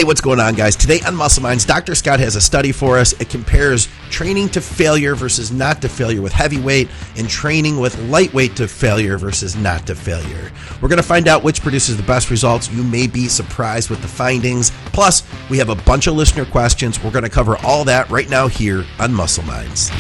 Hey, what's going on, guys? Today on Muscle Minds, Dr. Scott has a study for us. It compares training to failure versus not to failure with heavyweight and training with lightweight to failure versus not to failure. We're going to find out which produces the best results. You may be surprised with the findings. Plus, we have a bunch of listener questions. We're going to cover all that right now here on Muscle Minds.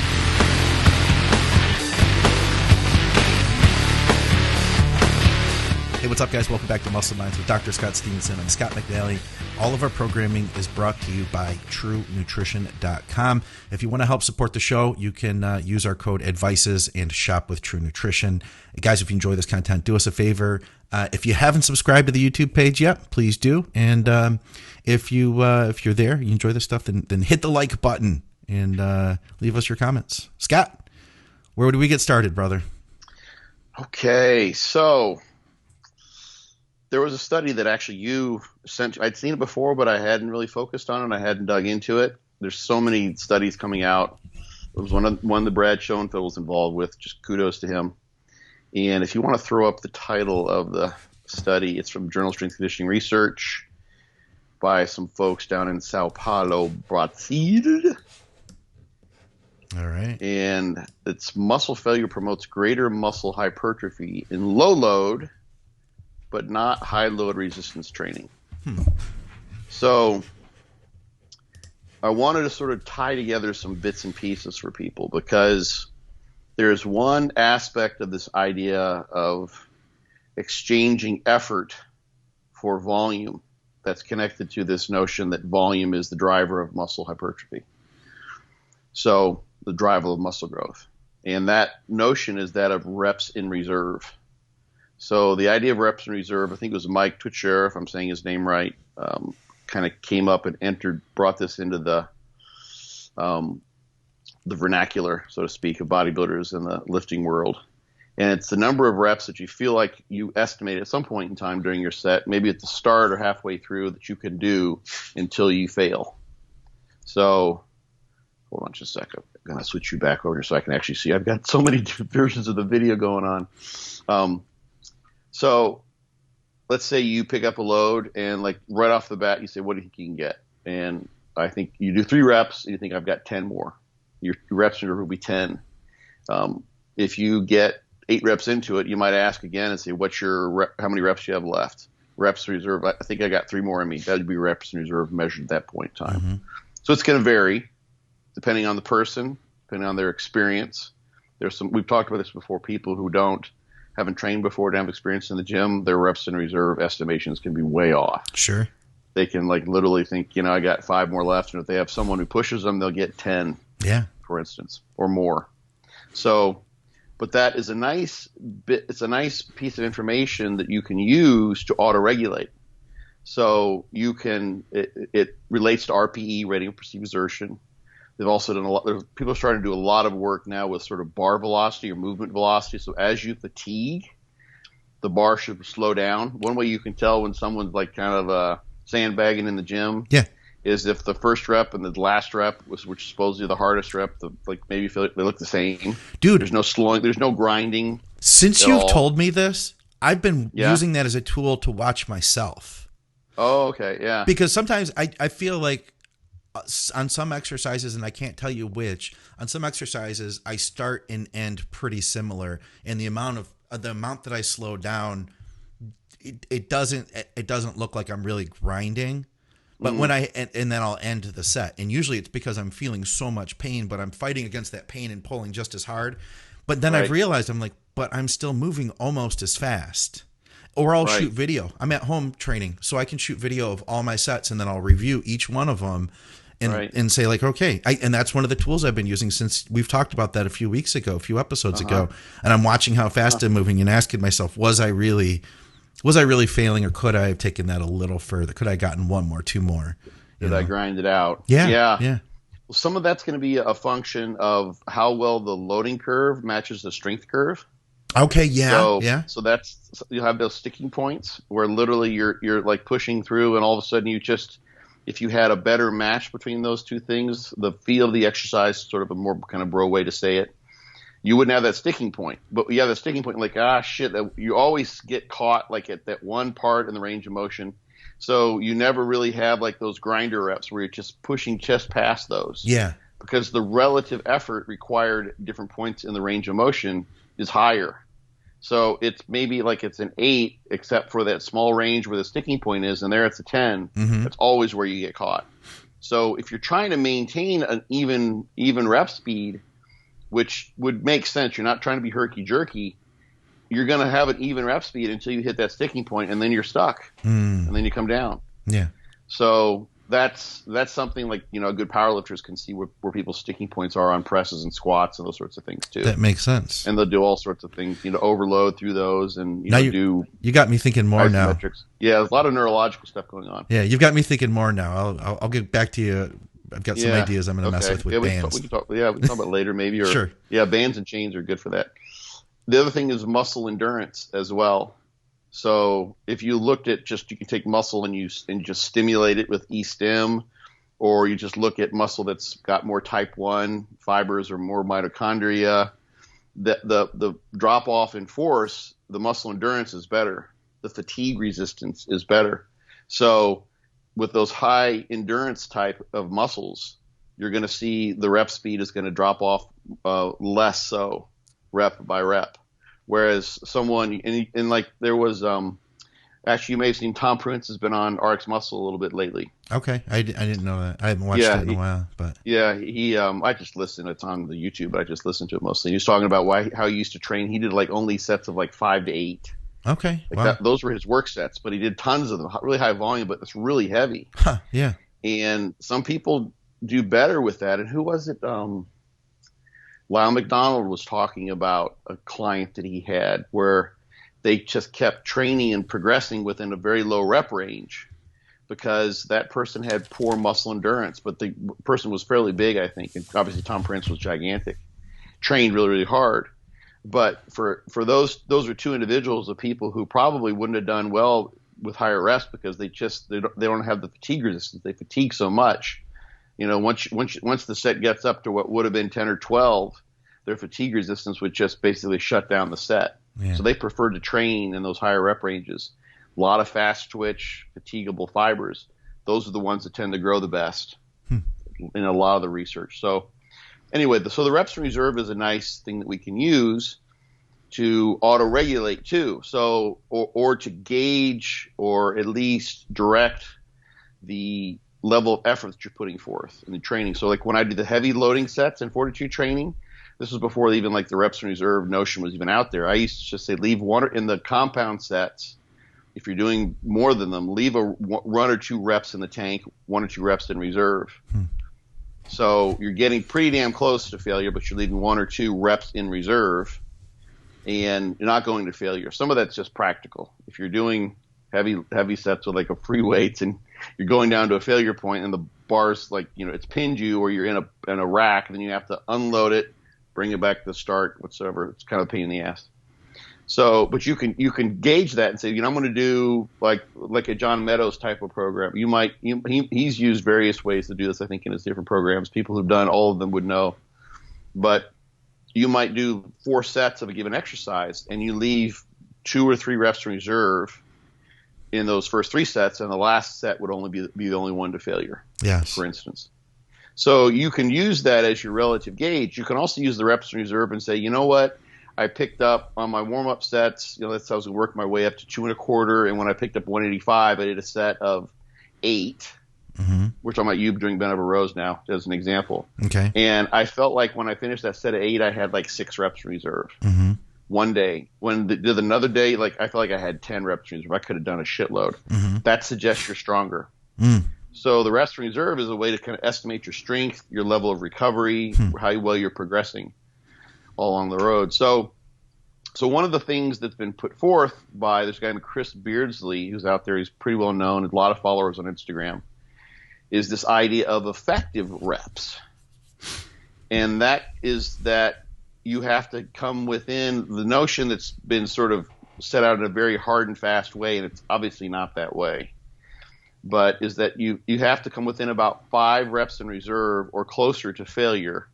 Hey, what's up, guys? Welcome back to Muscle Minds with Dr. Scott Stevenson. I'm Scott McNally. All of our programming is brought to you by TrueNutrition.com. If you want to help support the show, you can use our code ADVICES and shop with True Nutrition. Guys, if you enjoy this content, do us a favor. If you haven't subscribed to the YouTube page yet, please do. And if you're there, you enjoy this stuff, then hit the like button and leave us your comments. Scott, where do we get started, brother? Okay, so there was a study that actually you sent. I'd seen it before, but I hadn't really focused on it. I hadn't dug into it. There's so many studies coming out. It was one that Brad Schoenfeld was involved with. Just kudos to him. And if you want to throw up the title of the study, it's from Journal of Strength Conditioning Research by some folks down in Sao Paulo, Brazil. All right. And it's muscle failure promotes greater muscle hypertrophy in low load, but not high load resistance training. So I wanted to sort of tie together some bits and pieces for people, because there's one aspect of this idea of exchanging effort for volume that's connected to this notion that volume is the driver of muscle hypertrophy. So the driver of muscle growth. And that notion is that of reps in reserve. So the idea of reps in reserve, I think it was Mike Twitcher, if I'm saying his name right, kind of came up and brought this into the vernacular, so to speak, of bodybuilders in the lifting world. And it's the number of reps that you feel like you estimate at some point in time during your set, maybe at the start or halfway through, that you can do until you fail. So hold on just a second. I'm going to switch you back over here so I can actually see. I've got so many different versions of the video going on. So let's say you pick up a load and, like, right off the bat, you say, what do you think you can get? And I think you do 3 reps and you think I've got 10 more. Your reps will be 10. If you get 8 reps into it, you might ask again and say, how many reps do you have left? Reps in reserve. I think I got 3 more in me. That would be reps in reserve measured at that point in time. Mm-hmm. So it's going to vary depending on the person, depending on their experience. We've talked about this before. People who haven't trained before, don't have experience in the gym, their reps in reserve estimations can be way off. Sure. They can, like, literally think, I got 5 more left, and if they have someone who pushes them, they'll get 10. Yeah. For instance, or more. So, but that is a nice bit. It's a nice piece of information that you can use to auto-regulate. So you can. It relates to RPE, rating of perceived exertion. They've also done a lot. People are starting to do a lot of work now with sort of bar velocity or movement velocity. So as you fatigue, the bar should slow down. One way you can tell when someone's, like, kind of sandbagging in the gym, is if the first rep and the last rep, which is supposedly the hardest rep, maybe feel like they look the same. Dude, there's no slowing, there's no grinding. Since you've told me this, I've been using that as a tool to watch myself. Oh, okay, yeah. Because sometimes I feel like on some exercises, and I can't tell you which, on some exercises I start and end pretty similar, and the amount that I slow down, it doesn't look like I'm really grinding. But when and then I'll end the set, and usually it's because I'm feeling so much pain, but I'm fighting against that pain and pulling just as hard. But then I've realized, I'm like, but I'm still moving almost as fast. Or I'll shoot video. I'm at home training, so I can shoot video of all my sets, and then I'll review each one of them and say, like, okay. And that's one of the tools I've been using since we've talked about that a few episodes ago. And I'm watching how fast I'm moving and asking myself, was I really failing, or could I have taken that a little further? Could I have gotten 1 more, 2 more? Did I grind it out? Yeah. Well, some of that's going to be a function of how well the loading curve matches the strength curve. Okay, yeah. So that's, you'll have those sticking points where literally you're like pushing through, and all of a sudden if you had a better match between those two things, the feel of the exercise, sort of a more kind of bro way to say it, you wouldn't have that sticking point. But you have that sticking point like, shit, you always get caught like at that one part in the range of motion. So you never really have like those grinder reps where you're just pushing just past those. Yeah. Because the relative effort required at different points in the range of motion is higher. So it's maybe like it's an 8, except for that small range where the sticking point is, and there it's a 10. Mm-hmm. That's always where you get caught. So if you're trying to maintain an even rep speed, which would make sense, you're not trying to be herky-jerky, you're going to have an even rep speed until you hit that sticking point, and then you're stuck, and then you come down. Yeah. So that's something like, good powerlifters can see where people's sticking points are on presses and squats and those sorts of things too. That makes sense. And they'll do all sorts of things, overload through those and you got me thinking more now. Yeah, there's a lot of neurological stuff going on. Yeah, you've got me thinking more now. I'll get back to you. I've got some ideas I'm going to mess with bands. We can talk about it later maybe. Or, sure. Yeah, bands and chains are good for that. The other thing is muscle endurance as well. So if you looked at you can take muscle and just stimulate it with e-stim, or you just look at muscle that's got more type 1 fibers or more mitochondria, the drop off in force, the muscle endurance is better. The fatigue resistance is better. So with those high endurance type of muscles, you're going to see the rep speed is going to drop off less so rep by rep. Whereas someone and like there was actually you may have seen Tom Prince has been on RX Muscle a little bit lately. Okay, I didn't know that. I haven't watched it in a while, but he I just listened. It's on the YouTube, but I just listened to it mostly. He was talking about how he used to train. He did like only sets of like 5 to 8. Okay, wow. Those were his work sets, but he did tons of them, really high volume, but it's really heavy. Huh, yeah. And some people do better with that. And who was it? Lyle McDonald was talking about a client that he had where they just kept training and progressing within a very low rep range because that person had poor muscle endurance, but the person was fairly big, I think. And obviously Tom Prince was gigantic, trained really, really hard. But for those are two individuals of people who probably wouldn't have done well with higher reps because they don't have the fatigue resistance. They fatigue so much. Once the set gets up to what would have been 10 or 12, their fatigue resistance would just basically shut down the set. Yeah. So they prefer to train in those higher rep ranges. A lot of fast twitch, fatigable fibers. Those are the ones that tend to grow the best in a lot of the research. So anyway, the reps in reserve is a nice thing that we can use to auto-regulate too. So, or to gauge or at least direct the level of effort that you're putting forth in the training. So like when I do the heavy loading sets in fortitude training, this was before even like the reps in reserve notion was even out there. I used to just say leave one in the compound sets. If you're doing more than them, leave 1 or 2 reps in the tank, 1 or 2 reps in reserve. So you're getting pretty damn close to failure, but you're leaving 1 or 2 reps in reserve, and you're not going to failure. Some of that's just practical. If you're doing heavy sets with like a free weights and you're going down to a failure point and the bar's like, it's pinned you or you're in a rack, and then you have to unload it, bring it back to the start, whatsoever. It's kind of a pain in the ass. So, but you can gauge that and say, I'm going to do like a John Meadows type of program. He's used various ways to do this, I think, in his different programs. People who've done all of them would know. But you might do 4 sets of a given exercise, and you leave 2 or 3 reps in reserve in those first 3 sets, and the last set would only be the only one to failure. Yes. For instance. So you can use that as your relative gauge. You can also use the reps in reserve and say, you know what? I picked up on my warm-up sets, that's how I was going to work my way up to 2 1/4. And when I picked up 185, I did a set of 8, which I'm at you doing bent over rows now as an example. Okay. And I felt like when I finished that set of 8, I had like 6 reps in reserve. One day. When did another day, like I felt like I had 10 reps in reserve. I could have done a shitload. That suggests you're stronger. So the reps in reserve is a way to kind of estimate your strength, your level of recovery, how well you're progressing all along the road. So one of the things that's been put forth by this guy named Chris Beardsley, who's out there, he's pretty well known, a lot of followers on Instagram, is this idea of effective reps. And that is that you have to come within the notion that's been sort of set out in a very hard and fast way, and it's obviously not that way. But is that you have to come within about 5 reps in reserve or closer to failure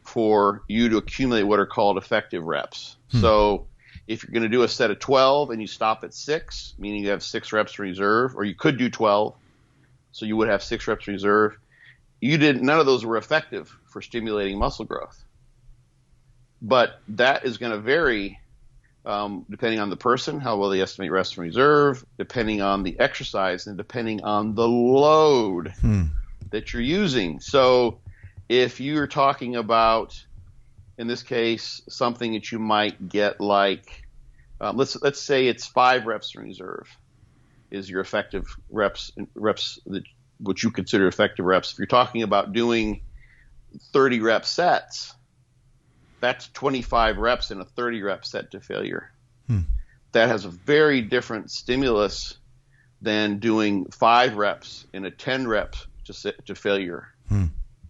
for you to accumulate what are called effective reps. So if you're going to do a set of 12 and you stop at 6, meaning you have 6 reps in reserve, or you could do 12, so you would have 6 reps in reserve, none of those were effective for stimulating muscle growth. But that is going to vary depending on the person, how well they estimate reps in reserve, depending on the exercise, and depending on the load that you're using. So if you're talking about, in this case, something that you might get like, let's say it's 5 reps in reserve is your effective reps that what you consider effective reps. If you're talking about doing 30 rep sets, that's 25 reps in a 30 rep set to failure. That has a very different stimulus than doing 5 reps in a 10 reps to failure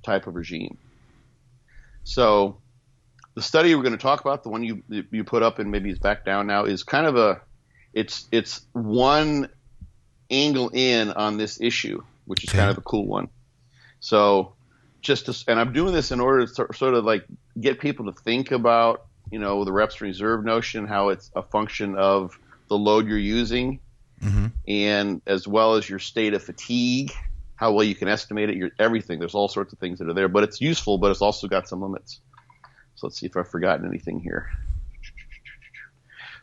type of regime. So the study we're going to talk about, the one you put up and maybe it's back down now, is kind of it's one angle in on this issue, which is kind of a cool one. So and I'm doing this in order to sort of like get people to think about, the reps in reserve notion, how it's a function of the load you're using, and as well as your state of fatigue, how well you can estimate it, everything. There's all sorts of things that are there, but it's useful, but it's also got some limits. So let's see if I've forgotten anything here.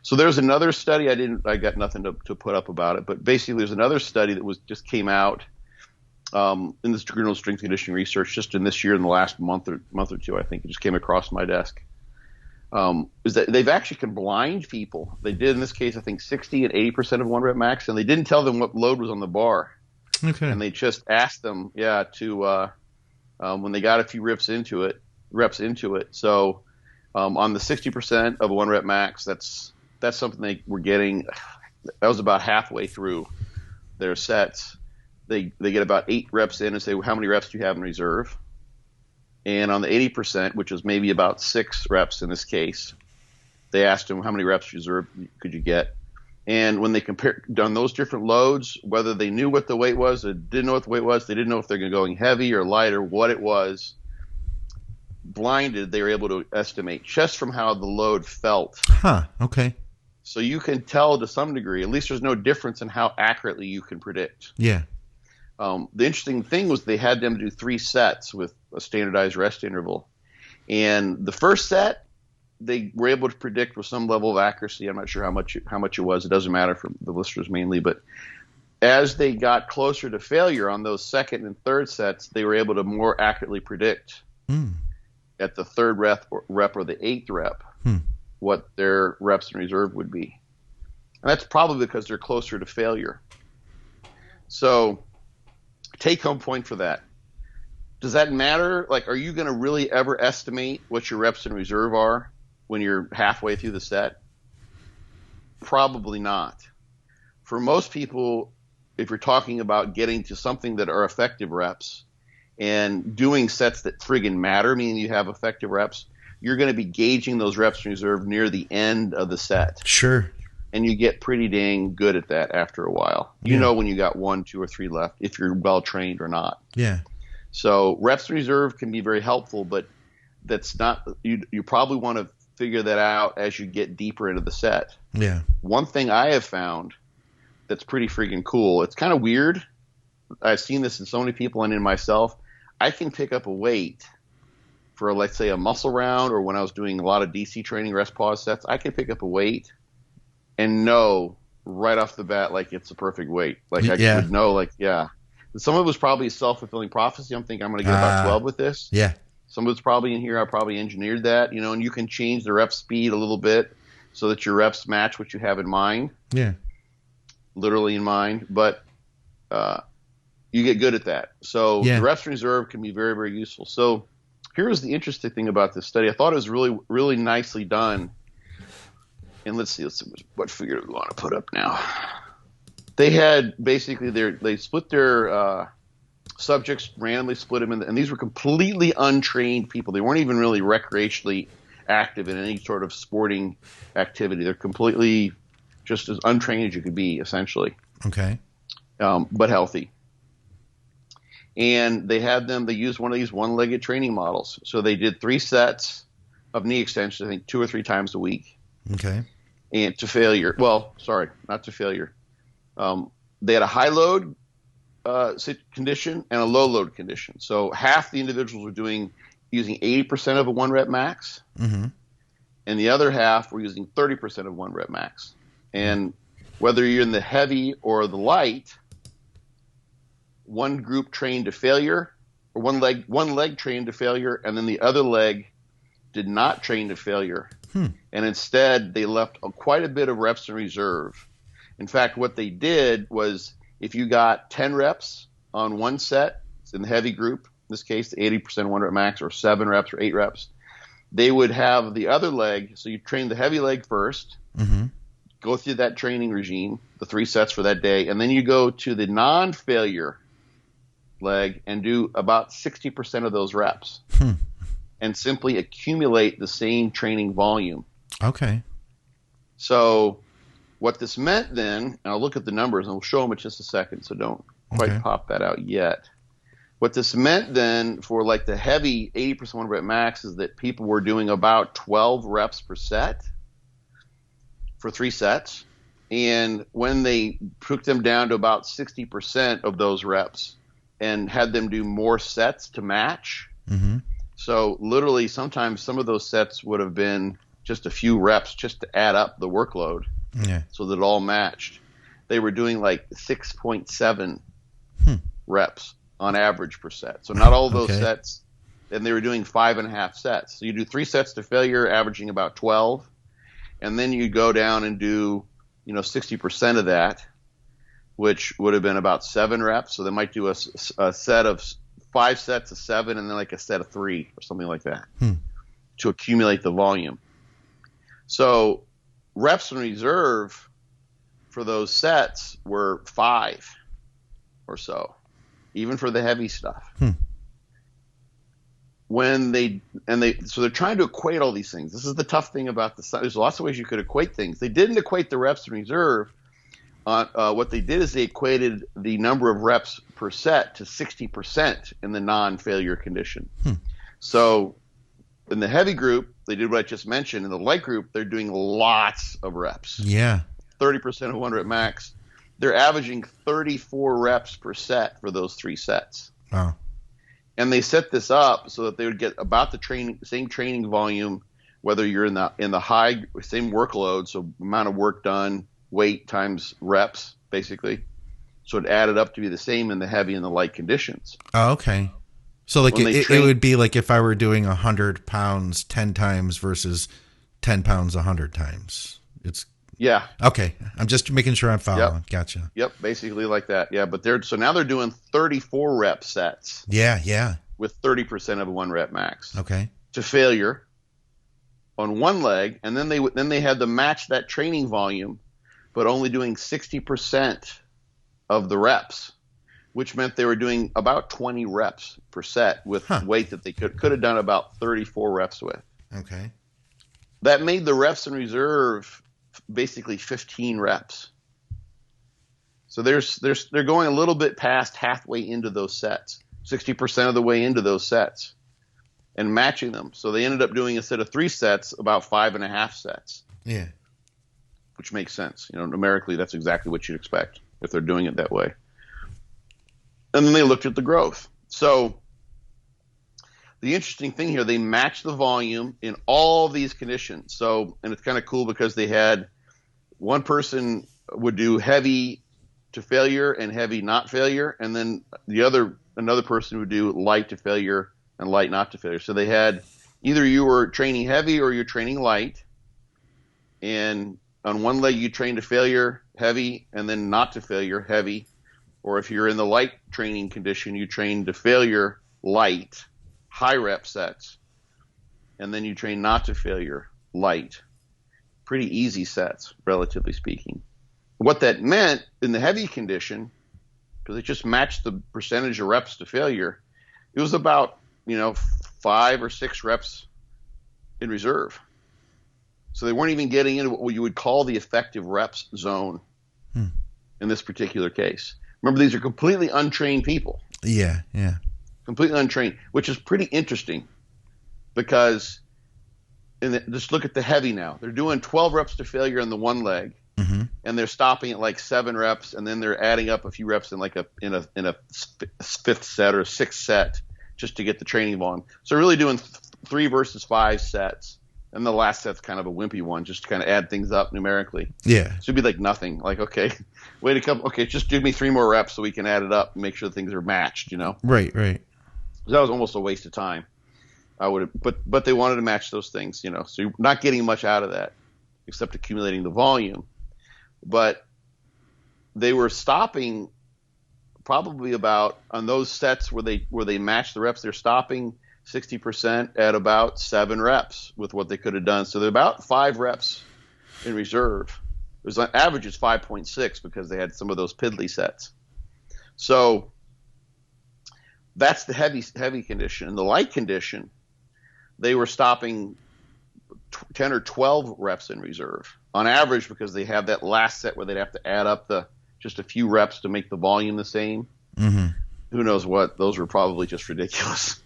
So there's another study. I got nothing to put up about it, but basically there's another study that just came out in this journal of strength conditioning research just in this year, in the last month or two, I think. It just came across my desk. Is that they've actually can blind people. They did, in this case, I think 60 and 80% of 1 rep max, and they didn't tell them what load was on the bar. Okay. And they just asked them, to when they got a few reps into it. So on the 60% of 1 rep max, that's something they were getting. That was about halfway through their sets. They get about 8 reps in and say, well, how many reps do you have in reserve? And on the 80%, which is maybe about 6 reps in this case, they asked them how many reps reserve could you get. And when they compared on those different loads, whether they knew what the weight was or didn't know what the weight was, they didn't know if they're going heavy or light or what it was, blinded, they were able to estimate just from how the load felt. Okay. So you can tell to some degree, at least there's no difference in how accurately you can predict. Yeah. The interesting thing was they had them do 3 sets with a standardized rest interval. And the first set, they were able to predict with some level of accuracy. I'm not sure how much it was. It doesn't matter for the listeners mainly. But as they got closer to failure on those second and third sets, they were able to more accurately predict at the 3rd rep or the 8th rep what their reps in reserve would be. And that's probably because they're closer to failure. So take-home point for that. Does that matter? Like, are you going to really ever estimate what your reps in reserve are when you're halfway through the set? Probably not. For most people, if you're talking about getting to something that are effective reps and doing sets that friggin' matter, meaning you have effective reps, you're going to be gauging those reps in reserve near the end of the set. Sure. And you get pretty dang good at that after a while. You know when you got 1, 2, or 3 left, if you're well trained or not. Yeah. So reps in reserve can be very helpful, but that's not. You probably want to figure that out as you get deeper into the set. Yeah. One thing I have found that's pretty freaking cool. It's kind of weird. I've seen this in so many people and in myself. I can pick up a weight for, let's say, a muscle round, or when I was doing a lot of DC training rest pause sets, I can pick up a weight and know right off the bat, like, it's a perfect weight. Like, I would know, like, some of it was probably a self-fulfilling prophecy. I'm thinking I'm going to get about 12 with this. Yeah. Some of it's probably in here. I probably engineered that, and you can change the rep speed a little bit so that your reps match what you have in mind. Yeah. Literally in mind. But you get good at that. So the reps in reserve can be very, very useful. So here's the interesting thing about this study. I thought it was really, really nicely done. And let's see what figure do we want to put up now. They had basically they split their subjects, randomly split them in, and these were completely untrained people. They weren't even really recreationally active in any sort of sporting activity. They're completely just as untrained as you could be, essentially. Okay. But healthy. And they used one of these one-legged training models. So they did 3 sets of knee extensions, I think 2 or 3 times a week. Okay. And to failure. Well, sorry, not to failure. They had a high load condition and a low load condition. So half the individuals were using 80% of a 1 rep max, and the other half were using 30% of 1 rep max. And whether you're in the heavy or the light, one group trained to failure, or one leg trained to failure, and then the other leg did not train to failure. And instead, they left quite a bit of reps in reserve. In fact, what they did was, if you got 10 reps on one set, in the heavy group, in this case, 80% 1 rep max, or 7 reps or 8 reps, they would have the other leg. So you train the heavy leg first, go through that training regime, the 3 sets for that day, and then you go to the non-failure leg and do about 60% of those reps and simply accumulate the same training volume. Okay. So what this meant then, and I'll look at the numbers and we'll show them in just a second, so don't quite pop that out yet. What this meant then for like the heavy 80% 1 rep max is that people were doing about 12 reps per set for 3 sets. And when they took them down to about 60% of those reps and had them do more sets to match, so literally sometimes some of those sets would have been just a few reps just to add up the workload so that it all matched. They were doing like 6.7 reps on average per set. So not all of those sets, and they were doing 5.5 sets. So you do 3 sets to failure, averaging about 12, and then you go down and do 60% of that, which would have been about 7 reps. So they might do a set of 5 sets of 7 and then like a set of 3 or something like that to accumulate the volume. So reps in reserve for those sets were 5 or so, even for the heavy stuff. So they're trying to equate all these things. This is the tough thing about there's lots of ways you could equate things. They didn't equate the reps in reserve. What they did is they equated the number of reps per set to 60% in the non-failure condition. So in the heavy group, they did what I just mentioned. In the light group, they're doing lots of reps. 30% of 1 rep max. They're averaging 34 reps per set for those 3 sets. Wow. And they set this up so that they would get about the same training volume, whether you're in the high, same workload, so amount of work done, weight times reps, basically. So it added up to be the same in the heavy and the light conditions. Oh, okay. So like it would be like if I were doing 100 pounds 10 times versus 10 pounds 100 times. Okay. I'm just making sure I'm following. Yep. Gotcha. Yep, basically like that. Yeah, but now they're doing 34 rep sets. Yeah. With 30% of a 1 rep max. Okay. To failure on one leg, and then they had to match that training volume, but only doing 60% of the reps, which meant they were doing about 20 reps per set with weight that they could have done about 34 reps with. Okay. That made the reps in reserve basically 15 reps. So they're going a little bit past halfway into those sets, 60% of the way into those sets, and matching them. So they ended up doing, instead of 3 sets, about 5.5 sets. Yeah. Which makes sense. Numerically, that's exactly what you'd expect if they're doing it that way. And then they looked at the growth. So the interesting thing here, they matched the volume in all these conditions. So, and it's kind of cool because they had one person would do heavy to failure and heavy not failure, and then another person would do light to failure and light not to failure. So they had either you were training heavy or you're training light, and on one leg you train to failure heavy and then not to failure heavy, or if you're in the light training condition, you train to failure light, high rep sets, and then you train not to failure light. Pretty easy sets, relatively speaking. What that meant in the heavy condition, because it just matched the percentage of reps to failure, it was about 5 or 6 reps in reserve. So they weren't even getting into what you would call the effective reps zone in this particular case. Remember, these are completely untrained people. Yeah, yeah. Completely untrained, which is pretty interesting because just look at the heavy now. They're doing 12 reps to failure in the one leg, Mm-hmm. and they're stopping at like 7 reps, and then they're adding up a few reps in like a fifth set or a sixth set just to get the training volume. So really doing 3 versus 5 sets, and the last set's kind of a wimpy one just to kind of add things up numerically. Yeah. So it'd be like nothing. Like, okay, wait a couple. Okay, just give me 3 more reps so we can add it up and make sure things are matched. Right, right. That was almost a waste of time. I would have, but they wanted to match those things, So you're not getting much out of that, except accumulating the volume. But they were stopping probably about on those sets where they matched the reps. They're stopping 60% at about 7 reps with what they could have done. So they're about 5 reps in reserve. It was on average is 5.6 because they had some of those piddly sets. So that's the heavy condition. In the light condition, they were stopping 10 or 12 reps in reserve on average because they have that last set where they'd have to add up just a few reps to make the volume the same. Mm-hmm. Who knows what? Those were probably just ridiculous,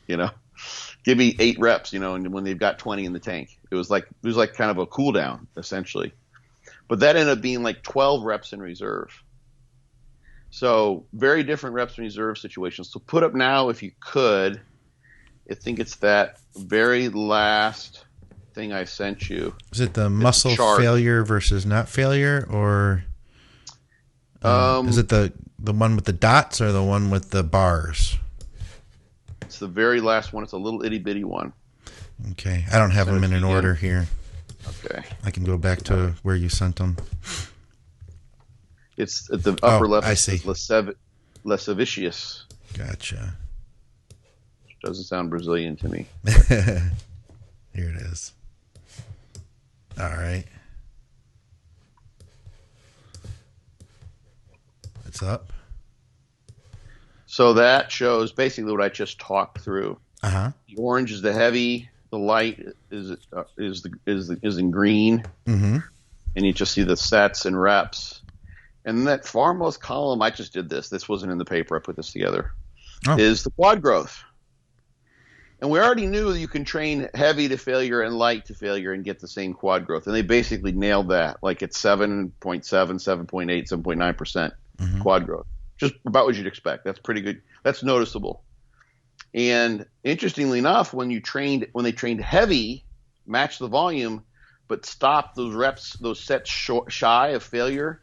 Give me 8 reps, and when they've got 20 in the tank. It was like kind of a cool down, essentially. But that ended up being like 12 reps in reserve. So very different reps in reserve situations. So put up now, if you could, I think it's that very last thing I sent you. Is it the muscle failure versus not failure, or is it the one with the dots or the one with the bars? It's the very last one. It's a little itty bitty one. Okay, I don't have them in an order here. Okay, I can go back to where you sent them. It's at the upper left. I see. Lascivicious. Gotcha. Doesn't sound Brazilian to me. Here it is. All right. What's up? So that shows basically what I just talked through. Uh-huh. The orange is the heavy. The light is in green. Mm-hmm. And you just see the sets and reps. And that farmost column, I just did this. This wasn't in the paper. I put this together. Oh. Is the quad growth. And we already knew that you can train heavy to failure and light to failure and get the same quad growth. And they basically nailed that. Like it's 7.7, 7.8, 7.9% quad growth. Just about what you'd expect. That's pretty good. That's noticeable. And interestingly enough, when they trained heavy, matched the volume, but stopped those reps, those sets shy of failure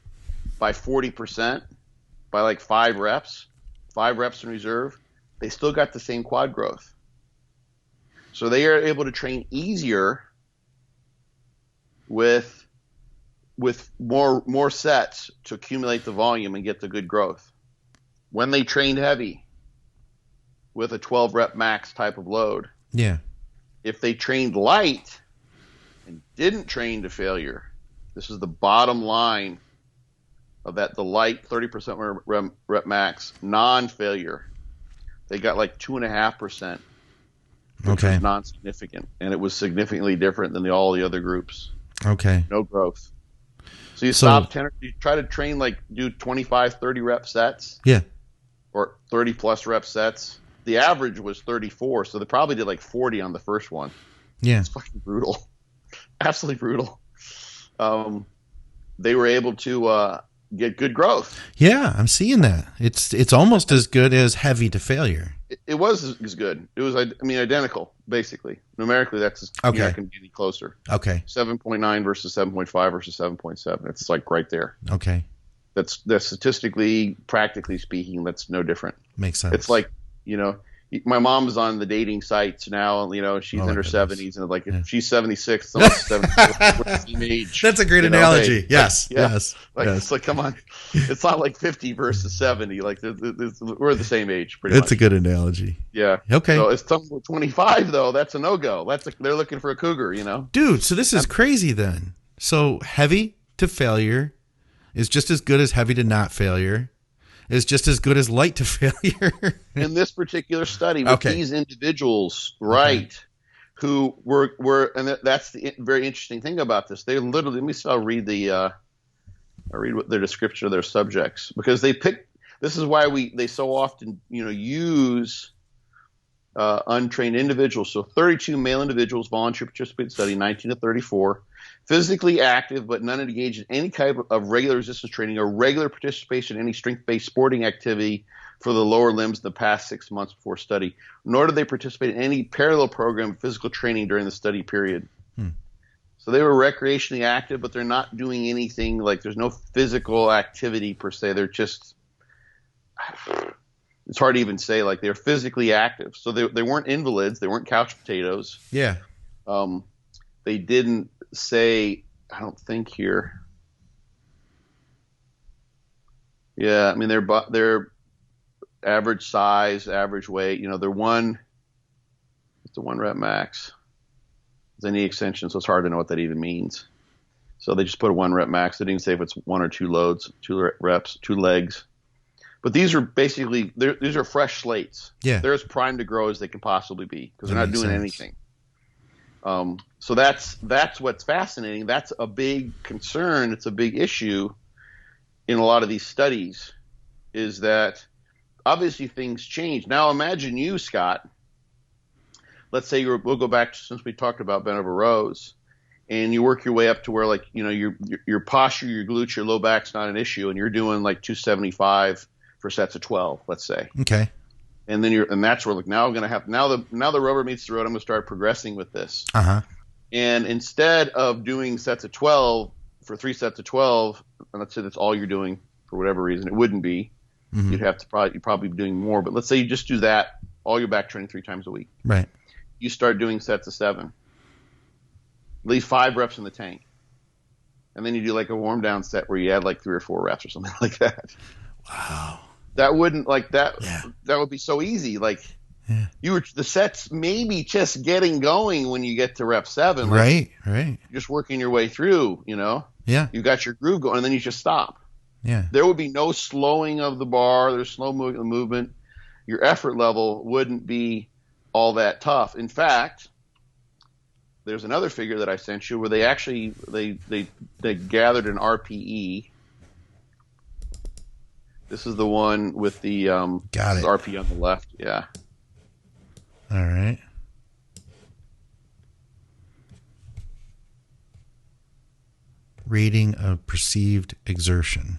by 40%, by like 5 reps in reserve, they still got the same quad growth. So they are able to train easier with more sets to accumulate the volume and get the good growth. When they trained heavy with a 12 rep max type of load. Yeah. If they trained light and didn't train to failure, this is the bottom line of that, the light 30% rep max, non-failure, they got like 2.5%. Okay. Was non-significant, and it was significantly different than all the other groups. Okay. No growth. So you stop 10, you try to train do 25, 30 rep sets. Yeah. Or 30 plus rep sets. The average was 34, so they probably did like 40 on the first one. Yeah. It's fucking brutal. Absolutely brutal. They were able to get good growth. Yeah, I'm seeing that. It's almost as good as heavy to failure. It was as good. It was, identical, basically. Numerically, that's okay. Not going to be any closer. Okay. 7.9 versus 7.5 versus 7.7. It's like right there. Okay. That's statistically, practically speaking, that's no different. Makes sense. It's like, my mom's on the dating sites now, she's in her 70s, and if she's 76, so 76, we're the same age. That's a great analogy. Yes. Yes. It's like, come on. It's not like 50 versus 70. Like we're the same age, pretty much. It's a good analogy. Yeah. Okay. So it's 25 though. That's a no-go. They're looking for a cougar, Dude, so this is crazy then. So heavy to failure is just as good as heavy to not failure. Is just as good as light to failure. In this particular study with these individuals, who were, and that's the very interesting thing about this. They literally, I'll read what their description of their subjects, because they This is why they so often, use untrained individuals. So 32 male individuals volunteer participate in the study, 19 to 34, physically active, but none engaged in any type of regular resistance training or regular participation in any strength-based sporting activity for the lower limbs in the past 6 months before study, nor did they participate in any parallel program of physical training during the study period. So they were recreationally active, but they're not doing anything, like there's no physical activity per se. They're just, it's hard to even say, like they're physically active. So they weren't invalids. They weren't couch potatoes. Yeah. They didn't say, I don't think here. Yeah, I mean, they're average size, average weight. It's a 1 rep max. There's any extension, so it's hard to know what that even means. So they just put a 1 rep max. They didn't say if it's 1 or 2 loads, 2 reps, 2 legs. But these are basically, these are fresh slates. Yeah. They're as primed to grow as they can possibly be because they're not doing anything. So that's what's fascinating. That's a big concern. It's a big issue in a lot of these studies, is that obviously things change. Now imagine you, Scott. Let's say we'll go back to, since we talked about bent over rows, and you work your way up to where, like, your posture, your glutes, your low back's not an issue, and you're doing like 275 for sets of 12, let's say. Okay. And then and that's where, like, now the rubber meets the road. I'm going to start progressing with this. Uh-huh. And instead of doing sets of 12 for 3 sets of 12, and let's say that's all you're doing for whatever reason, it wouldn't be. Mm-hmm. You'd probably be doing more. But let's say you just do that, all your back training 3 times a week. Right. You start doing sets of 7. At least 5 reps in the tank. And then you do like a warm down set where you add like 3 or 4 reps or something like that. Wow. That wouldn't, like, that. Yeah. That would be so easy. Like, the sets maybe just getting going when you get to rep 7. Like, right. Just working your way through, Yeah. You got your groove going, and then you just stop. Yeah. There would be no slowing of the bar. There's slow movement. Your effort level wouldn't be all that tough. In fact, there's another figure that I sent you where they actually they gathered an RPE. This is the one with the RPE on the left. Yeah. All right. Rating of perceived exertion.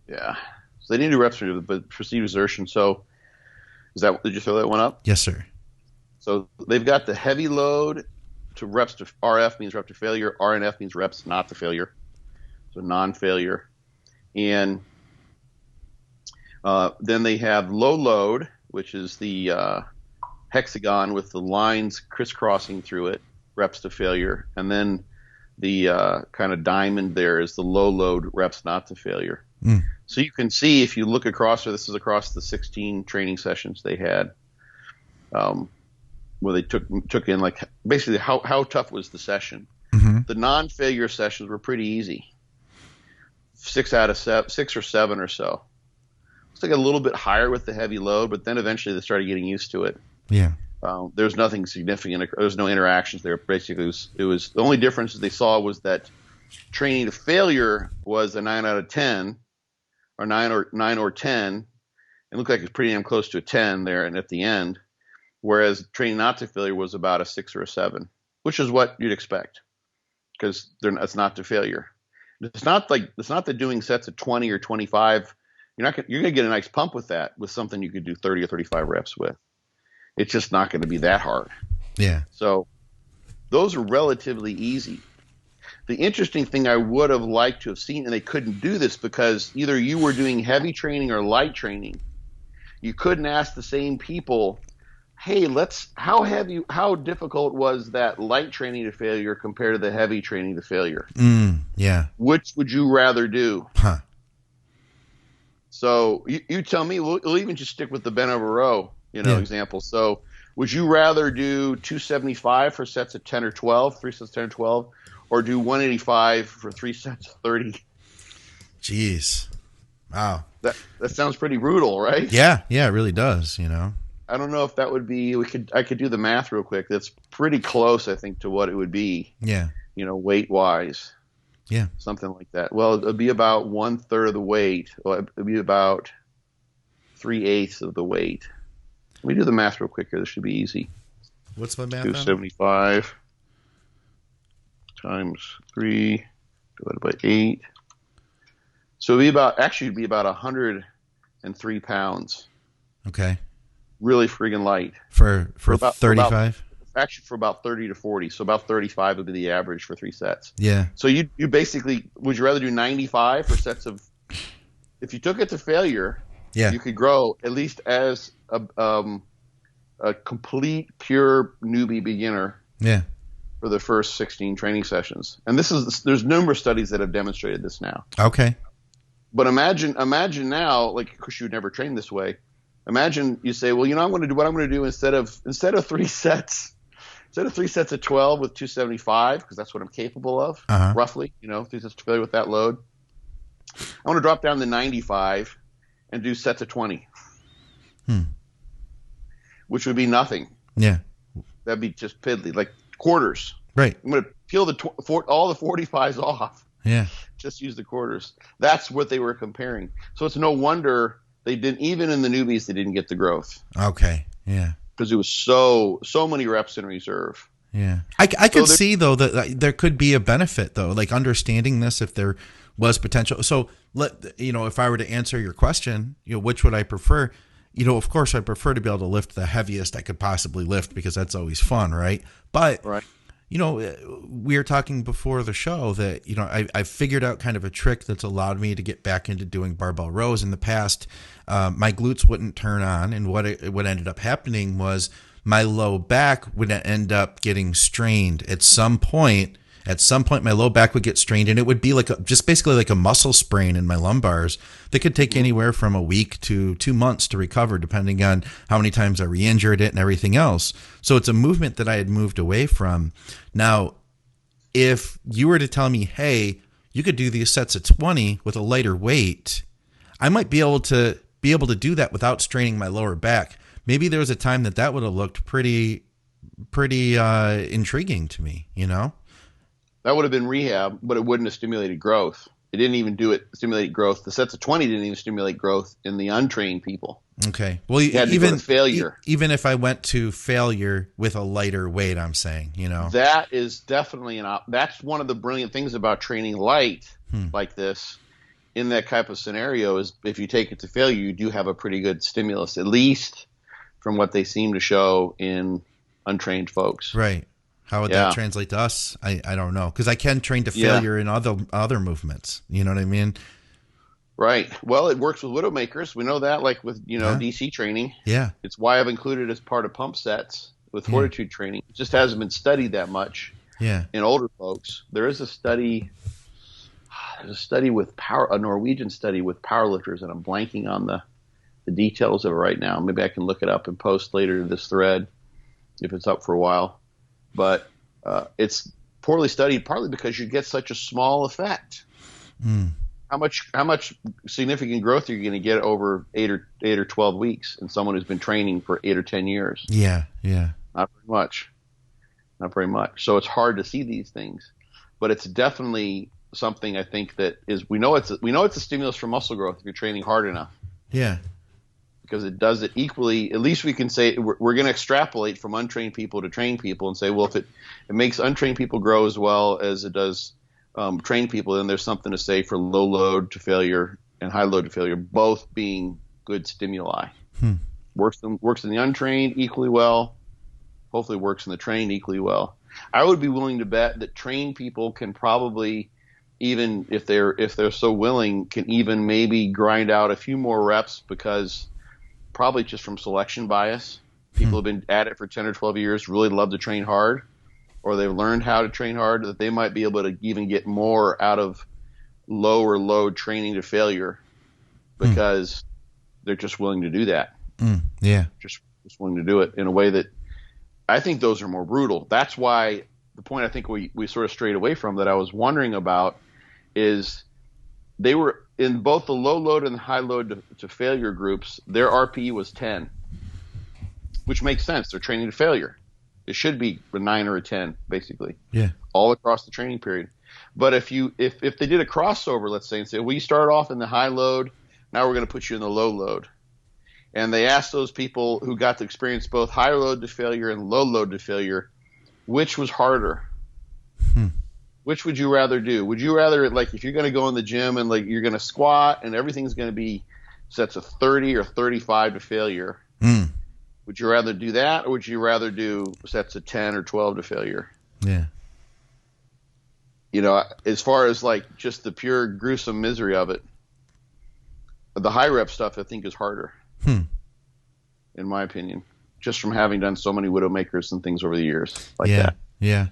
Yeah. So they didn't do reps, but perceived exertion. So did you throw that one up? Yes, sir. So they've got the heavy load to reps to RF means rep to failure. RNF means reps not to failure. So non-failure. And then they have low load, which is the hexagon with the lines crisscrossing through it, reps to failure. And then the kind of diamond there is the low load, reps not to failure. Mm. So you can see if you look across, or this is across the 16 training sessions they had, where they took in, like, basically how tough was the session. Mm-hmm. The non-failure sessions were pretty easy. 6 out of 7, 6 or 7 or so. It's like a little bit higher with the heavy load, but then eventually they started getting used to it. Yeah. There's nothing significant. There's no interactions there. Basically, it was the only difference they saw was that training to failure was a 9 out of 10, or 9 or 10. It looked like it was pretty damn close to a 10 there, and at the end. Whereas training not to failure was about a 6 or a 7, which is what you'd expect, because it's not to failure. It's not that doing sets of 20 or 25. You're going to get a nice pump with that, with something you could do 30 or 35 reps with. It's just not going to be that hard. Yeah. So those are relatively easy. The interesting thing I would have liked to have seen, and they couldn't do this because either you were doing heavy training or light training. You couldn't ask the same people, hey, how difficult was that light training to failure compared to the heavy training to failure? Yeah. Which would you rather do? Huh. So you tell me. We'll even just stick with the bent over row, example. So would you rather do 275 for sets of 10 or 12, 3 sets of 10 or 12, or do 185 for 3 sets of 30? Jeez. Wow. That sounds pretty brutal, right? Yeah, it really does, I don't know if that would be. I could do the math real quick. That's pretty close, I think, to what it would be. Yeah. Weight wise. Yeah. Something like that. Well, it'd be about 1/3 of the weight. Well, it'd be about 3/8 of the weight. Let me do the math real quick here. This should be easy. What's my math? 275 times 3 divided by 8. So it'd be about 103 pounds. Okay. Really friggin' light. For 35? Actually, for about 30 to 40. So about 35 would be the average for 3 sets. Yeah. So you basically, would you rather do 95 for sets of, if you took it to failure, you could grow at least as a complete, pure newbie beginner. Yeah. For the first 16 training sessions. And there's numerous studies that have demonstrated this now. Okay. But imagine now, like, of course you would never train this way. Imagine you say, well, I'm going to do what I'm going to do instead of 3 sets. Instead of 3 sets of 12 with 275, because that's what I'm capable of, roughly, 3 sets of failure with that load. I want to drop down to 95 and do sets of 20, which would be nothing. Yeah. That'd be just piddly, like quarters. Right. I'm going to peel all the 45s off. Yeah. Just use the quarters. That's what they were comparing. So it's no wonder they didn't, even in the newbies, they didn't get the growth. Okay. Yeah. Because it was so many reps in reserve. Yeah. I could see, though, that there could be a benefit, though, like understanding this if there was potential. So, if I were to answer your question, which would I prefer? Of course, I prefer to be able to lift the heaviest I could possibly lift because that's always fun, right? But, right. We were talking before the show that, I figured out kind of a trick that's allowed me to get back into doing barbell rows. In the past, my glutes wouldn't turn on. And what ended up happening was my low back would end up getting strained at some point. At some point, my low back would get strained, and it would be just basically like a muscle sprain in my lumbars that could take anywhere from a week to 2 months to recover, depending on how many times I re-injured it and everything else. So it's a movement that I had moved away from. Now, if you were to tell me, hey, you could do these sets of 20 with a lighter weight, I might be able to do that without straining my lower back. Maybe there was a time that would have looked pretty intriguing to me, That would have been rehab, but it wouldn't have stimulated growth. It didn't even stimulate growth. The sets of 20 didn't even stimulate growth in the untrained people. Okay. Well, even failure. Even if I went to failure with a lighter weight, I'm saying, That is definitely that's one of the brilliant things about training light like this in that type of scenario is if you take it to failure, you do have a pretty good stimulus, at least from what they seem to show in untrained folks. Right. How would that translate to us? I don't know, because I can train to failure in other movements. You know what I mean? Right. Well, it works with Widowmakers. We know that, like with DC training. Yeah. It's why I've included it as part of pump sets with fortitude training. It just hasn't been studied that much. Yeah. In older folks, there is a study. There's a study with a Norwegian study with powerlifters, and I'm blanking on the details of it right now. Maybe I can look it up and post later to this thread if it's up for a while. But it's poorly studied, partly because you get such a small effect. How much significant growth are you going to get over 8 or 12 weeks in someone who's been training for 8 or 10 years? Yeah. Not very much. So it's hard to see these things, but it's definitely something I think that is we know it's a stimulus for muscle growth if you're training hard enough. Yeah. Because it does it equally. At least we can say we're going to extrapolate from untrained people to trained people and say, well, if it makes untrained people grow as well as it does trained people, then there's something to say for low load to failure and high load to failure, both being good stimuli. Works in the untrained equally well. Hopefully works in the trained equally well. I would be willing to bet that trained people can probably, even if they're so willing, can even maybe grind out a few more reps because probably just from selection bias. People have been at it for 10 or 12 years, really love to train hard, or they've learned how to train hard, that they might be able to even get more out of lower load training to failure because they're just willing to do that. Yeah. Just willing to do it in a way that I think those are more brutal. That's why the point I think we sort of strayed away from that I was wondering about is they were in both the low load and the high load to failure groups, their RPE was 10, which makes sense. They're training to failure. It should be a 9 or a 10, basically. Yeah. All across the training period. But if they did a crossover, let's say, and say, well, you start off in the high load, now we're going to put you in the low load. And they asked those people who got to experience both high load to failure and low load to failure, which was harder? Which would you rather do? Would you rather, like, if you're going to go in the gym and like you're going to squat and everything's going to be sets of 30 or 35 to failure, would you rather do that, or would you rather do sets of 10 or 12 to failure? Yeah. You know, as far as like just the pure gruesome misery of it, the high rep stuff I think is harder, in my opinion, just from having done so many Widowmakers and things over the years like that. Yeah.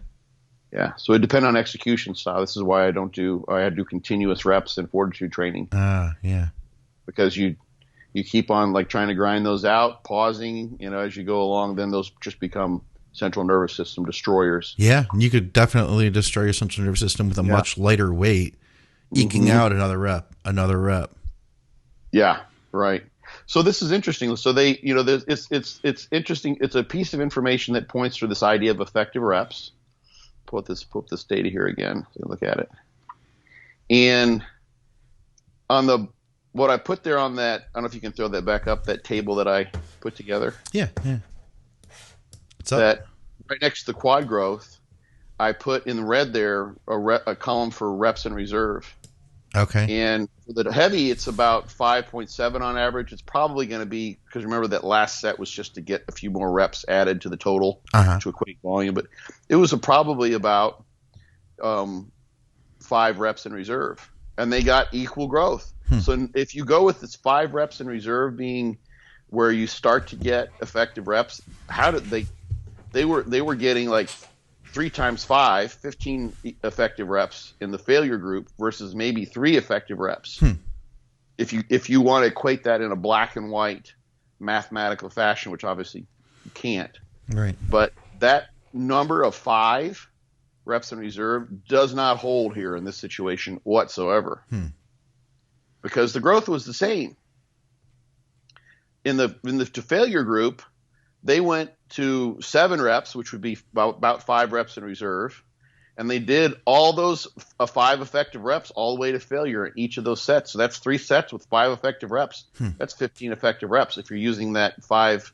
Yeah. So it depends on execution style. This is why I do continuous reps and fortitude training. Yeah. Because you keep on like trying to grind those out, pausing, you know, as you go along, then those just become central nervous system destroyers. Yeah. You could definitely destroy your central nervous system with a much lighter weight, eking out another rep. Yeah. Right. So this is interesting. So they, you know, it's interesting. It's a piece of information that points to this idea of effective reps. Put this data here again. So look at it. And on what I put there on that, I don't know if you can throw that back up, that table that I put together. Yeah. It's up. That right next to the quad growth, I put in red there a column for reps in reserve. Okay. And for the heavy, it's about 5.7 on average. It's probably going to be, because remember that last set was just to get a few more reps added to the total to equate volume, but it was probably about 5 reps in reserve, and they got equal growth. So if you go with this 5 reps in reserve being where you start to get effective reps, how did they were getting like 3 times 5, 15 effective reps in the failure group versus maybe 3 effective reps. If you want to equate that in a black and white mathematical fashion, which obviously you can't. Right. But that number of 5 reps in reserve does not hold here in this situation whatsoever. Because the growth was the same. In the to failure group, they went to 7 reps, which would be about 5 reps in reserve, and they did all those 5 effective reps all the way to failure in each of those sets. So that's 3 sets with 5 effective reps. That's 15 effective reps if you're using that 5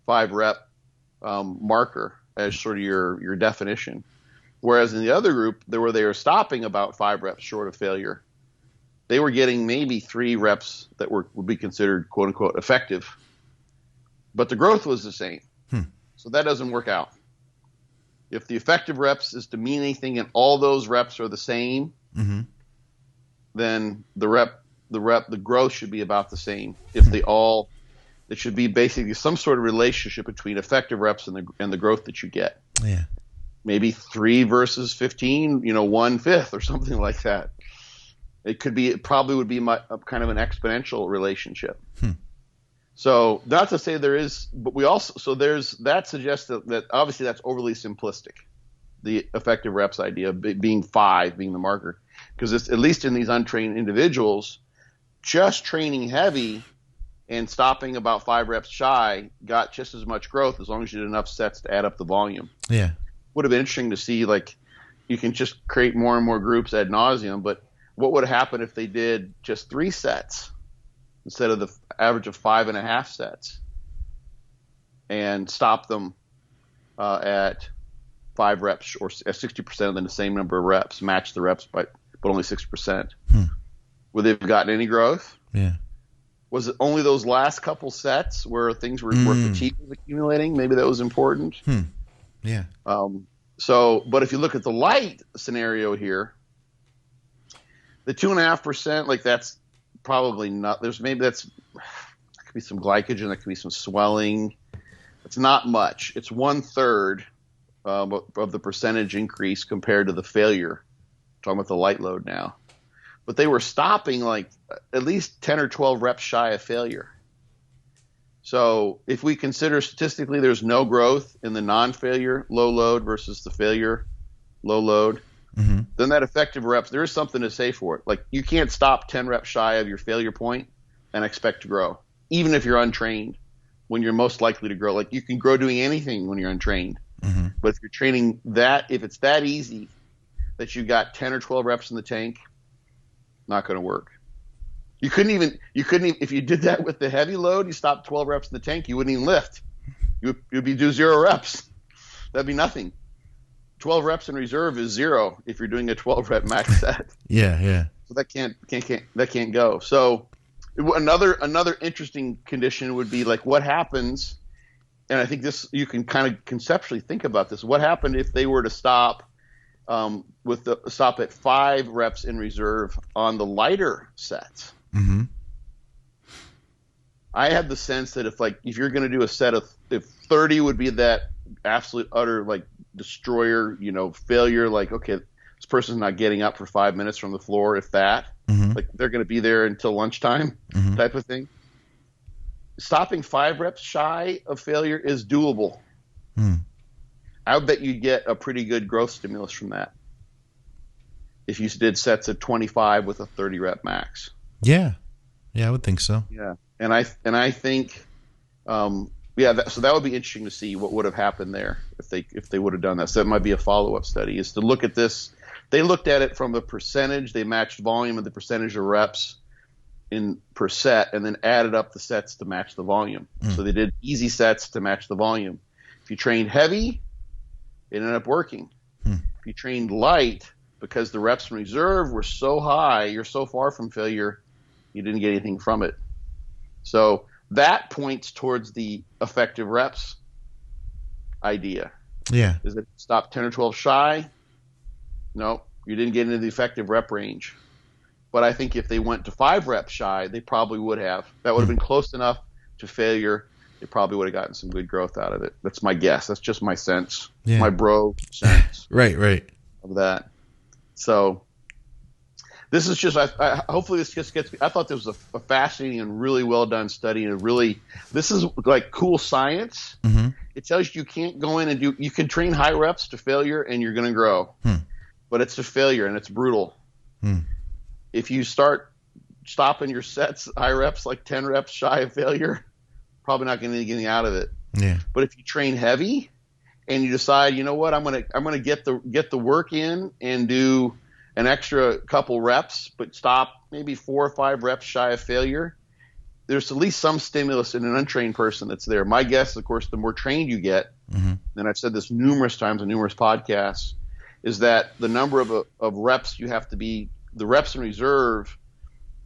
rep marker as sort of your definition. Whereas in the other group, they were stopping about 5 reps short of failure. They were getting maybe 3 reps that would be considered quote unquote effective, but the growth was the same. So that doesn't work out. If the effective reps is to mean anything and all those reps are the same, then the growth should be about the same. If it should be basically some sort of relationship between effective reps and the growth that you get. Yeah. Maybe 3 versus 15, 1/5 or something like that. It probably would be kind of an exponential relationship. So not to say there is, but that suggests that obviously that's overly simplistic, the effective reps idea being 5 being the marker, because it's, at least in these untrained individuals, just training heavy and stopping about 5 reps shy got just as much growth as long as you did enough sets to add up the volume. Yeah. Would have been interesting to see, like, you can just create more and more groups ad nauseum, but what would happen if they did just 3 sets instead of the average of 5.5 sets and stop them at 5 reps or at 60% of the same number of reps, match the reps but only 6%? Would they have gotten any growth? Yeah. Was it only those last couple sets where things were fatigue was accumulating? Maybe that was important. Yeah. But if you look at the light scenario here, the 2.5%, like, that's probably not. There could be some glycogen, there could be some swelling. It's not much. It's 1/3 of the percentage increase compared to the failure. I'm talking about the light load now, but they were stopping like at least 10 or 12 reps shy of failure. So if we consider statistically there's no growth in the non-failure low load versus the failure low load, then that effective reps, there is something to say for it. Like, you can't stop 10 reps shy of your failure point and expect to grow, even if you're untrained, when you're most likely to grow. Like, you can grow doing anything when you're untrained. But if you're training if it's that easy that you got 10 or 12 reps in the tank, not going to work. You couldn't even, if you did that with the heavy load, you stopped 12 reps in the tank, you wouldn't even lift. You'd be do 0 reps. That'd be nothing. 12 reps in reserve is 0 if you're doing a 12 rep max set. Yeah. So that can't go. So another interesting condition would be like what happens, and I think this you can kind of conceptually think about this. What happened if they were to stop stop at 5 reps in reserve on the lighter sets? Mm-hmm. I had the sense that if you're going to do a set of, if 30 would be that absolute utter like destroyer, failure, like, okay, this person's not getting up for 5 minutes from the floor, if that, like they're going to be there until lunchtime type of thing. Stopping 5 reps shy of failure is doable. I would bet you get a pretty good growth stimulus from that if you did sets of 25 with a 30 rep max. Yeah, I would think so. Yeah, and I think, so that would be interesting to see what would have happened there if they would have done that. So that might be a follow-up study, is to look at this. They looked at it from the percentage. They matched volume and the percentage of reps per set, and then added up the sets to match the volume. So they did easy sets to match the volume. If you trained heavy, it ended up working. If you trained light, because the reps in reserve were so high, you're so far from failure, you didn't get anything from it. So that points towards the effective reps idea. Yeah. Is it stop 10 or 12 shy? No, you didn't get into the effective rep range. But I think if they went to 5 reps shy, they probably would have. That would have been close enough to failure. They probably would have gotten some good growth out of it. That's my guess. That's just my sense. Yeah. My bro sense. Right. Of that. So this is just, hopefully this just gets, I thought this was a fascinating and really well done study, and this is like cool science. It tells you can't go in and you can train high reps to failure and you're going to grow, but it's to failure and it's brutal. If you start stopping your sets, high reps, like 10 reps shy of failure, probably not going to get anything out of it. Yeah. But if you train heavy and you decide, you know what, I'm gonna get the work in and do an extra couple reps, but stop maybe 4 or 5 reps shy of failure, there's at least some stimulus in an untrained person that's there. My guess, of course, the more trained you get, and I've said this numerous times on numerous podcasts, is that the number of reps you have to be, the reps in reserve,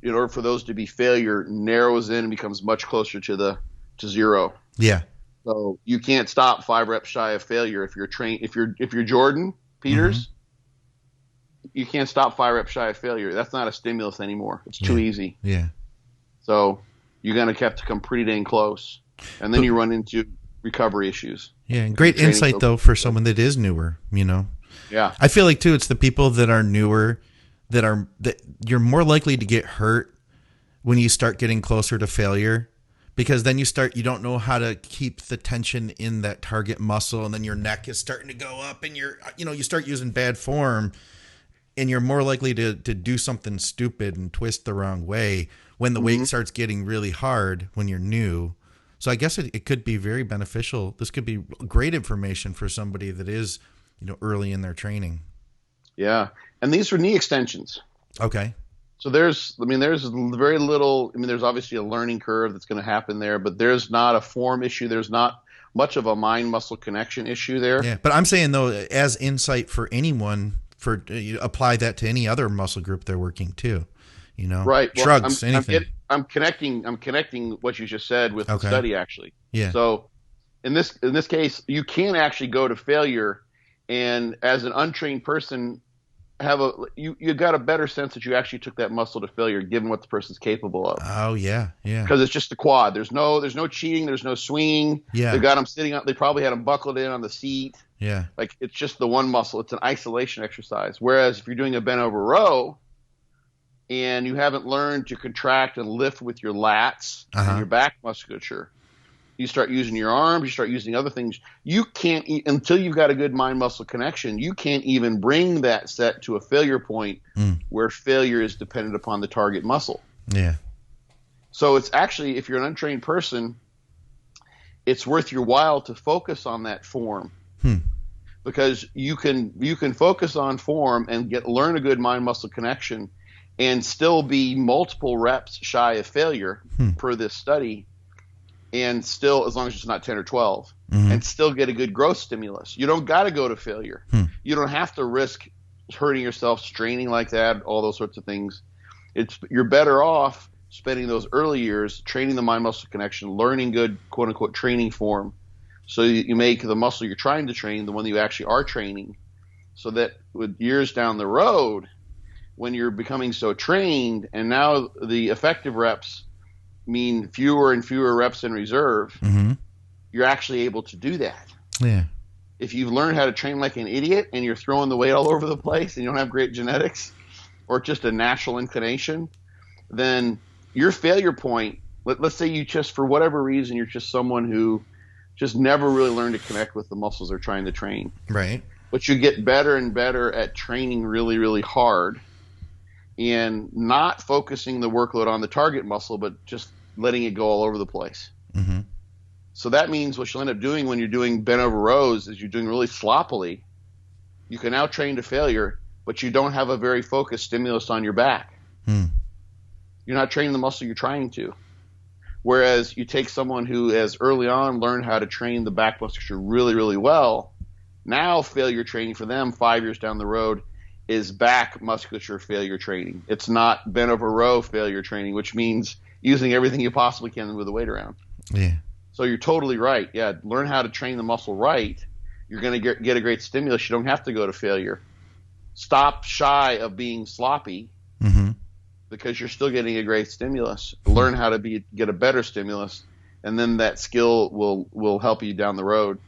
in order for those to be failure, narrows in and becomes much closer to 0. Yeah. So you can't stop 5 reps shy of failure if you're trained. If you're Jordan Peters, you can't stop 5 reps shy of failure. That's not a stimulus anymore. It's too easy. Yeah. So you're going to have to come pretty dang close, and then you run into recovery issues. Yeah, and great insight though for someone that is newer. Yeah. I feel like too, it's the people that are newer that you're more likely to get hurt when you start getting closer to failure. Because then you don't know how to keep the tension in that target muscle, and then your neck is starting to go up, and you start using bad form, and you're more likely to do something stupid and twist the wrong way when the weight starts getting really hard when you're new. So I guess it could be very beneficial. This could be great information for somebody that is, early in their training. Yeah. And these are knee extensions. Okay. So there's very little, there's obviously a learning curve that's going to happen there, but there's not a form issue. There's not much of a mind-muscle connection issue there. Yeah, but I'm saying though, as insight for anyone, apply that to any other muscle group they're working too, right? Shrugs, anything. I'm connecting what you just said with the study actually. Yeah. So in this case, you can actually go to failure, and as an untrained person, you got a better sense that you actually took that muscle to failure given what the person's capable of. Oh yeah. Because it's just the quad. There's no cheating. There's no swinging. Yeah. They got them sitting up. They probably had them buckled in on the seat. Yeah. Like it's just the one muscle. It's an isolation exercise. Whereas if you're doing a bent over row and you haven't learned to contract and lift with your lats and your back musculature, you start using your arms, you start using other things. You can't, until you've got a good mind-muscle connection, you can't even bring that set to a failure point where failure is dependent upon the target muscle. Yeah. So it's actually, if you're an untrained person, it's worth your while to focus on that form because you can focus on form and learn a good mind-muscle connection, and still be multiple reps shy of failure per this study, and still, as long as it's not 10 or 12, and still get a good growth stimulus. You don't got to go to failure. You don't have to risk hurting yourself, straining like that, all those sorts of things. You're better off spending those early years training the mind-muscle connection, learning good quote-unquote training form, so you make the muscle you're trying to train the one that you actually are training, so that with years down the road, when you're becoming so trained, and now the effective reps mean fewer and fewer reps in reserve, you're actually able to do that. Yeah. If you've learned how to train like an idiot and you're throwing the weight all over the place and you don't have great genetics or just a natural inclination, then your failure point, let's say you just, for whatever reason, you're just someone who just never really learned to connect with the muscles they're trying to train. Right. But you get better and better at training really, really hard and not focusing the workload on the target muscle, but just letting it go all over the place. So that means what you'll end up doing when you're doing bent over rows is you're doing really sloppily. You can now train to failure, but you don't have a very focused stimulus on your back. You're not training the muscle you're trying to. Whereas you take someone who has early on learned how to train the back musculature really, really well, now failure training for them 5 years down the road is back musculature failure training. It's not bent over row failure training, which means using everything you possibly can to move the weight around. Yeah. So you're totally right. Yeah, learn how to train the muscle right. You're going to get a great stimulus. You don't have to go to failure. Stop shy of being sloppy because you're still getting a great stimulus. Learn how to get a better stimulus, and then that skill will help you down the road.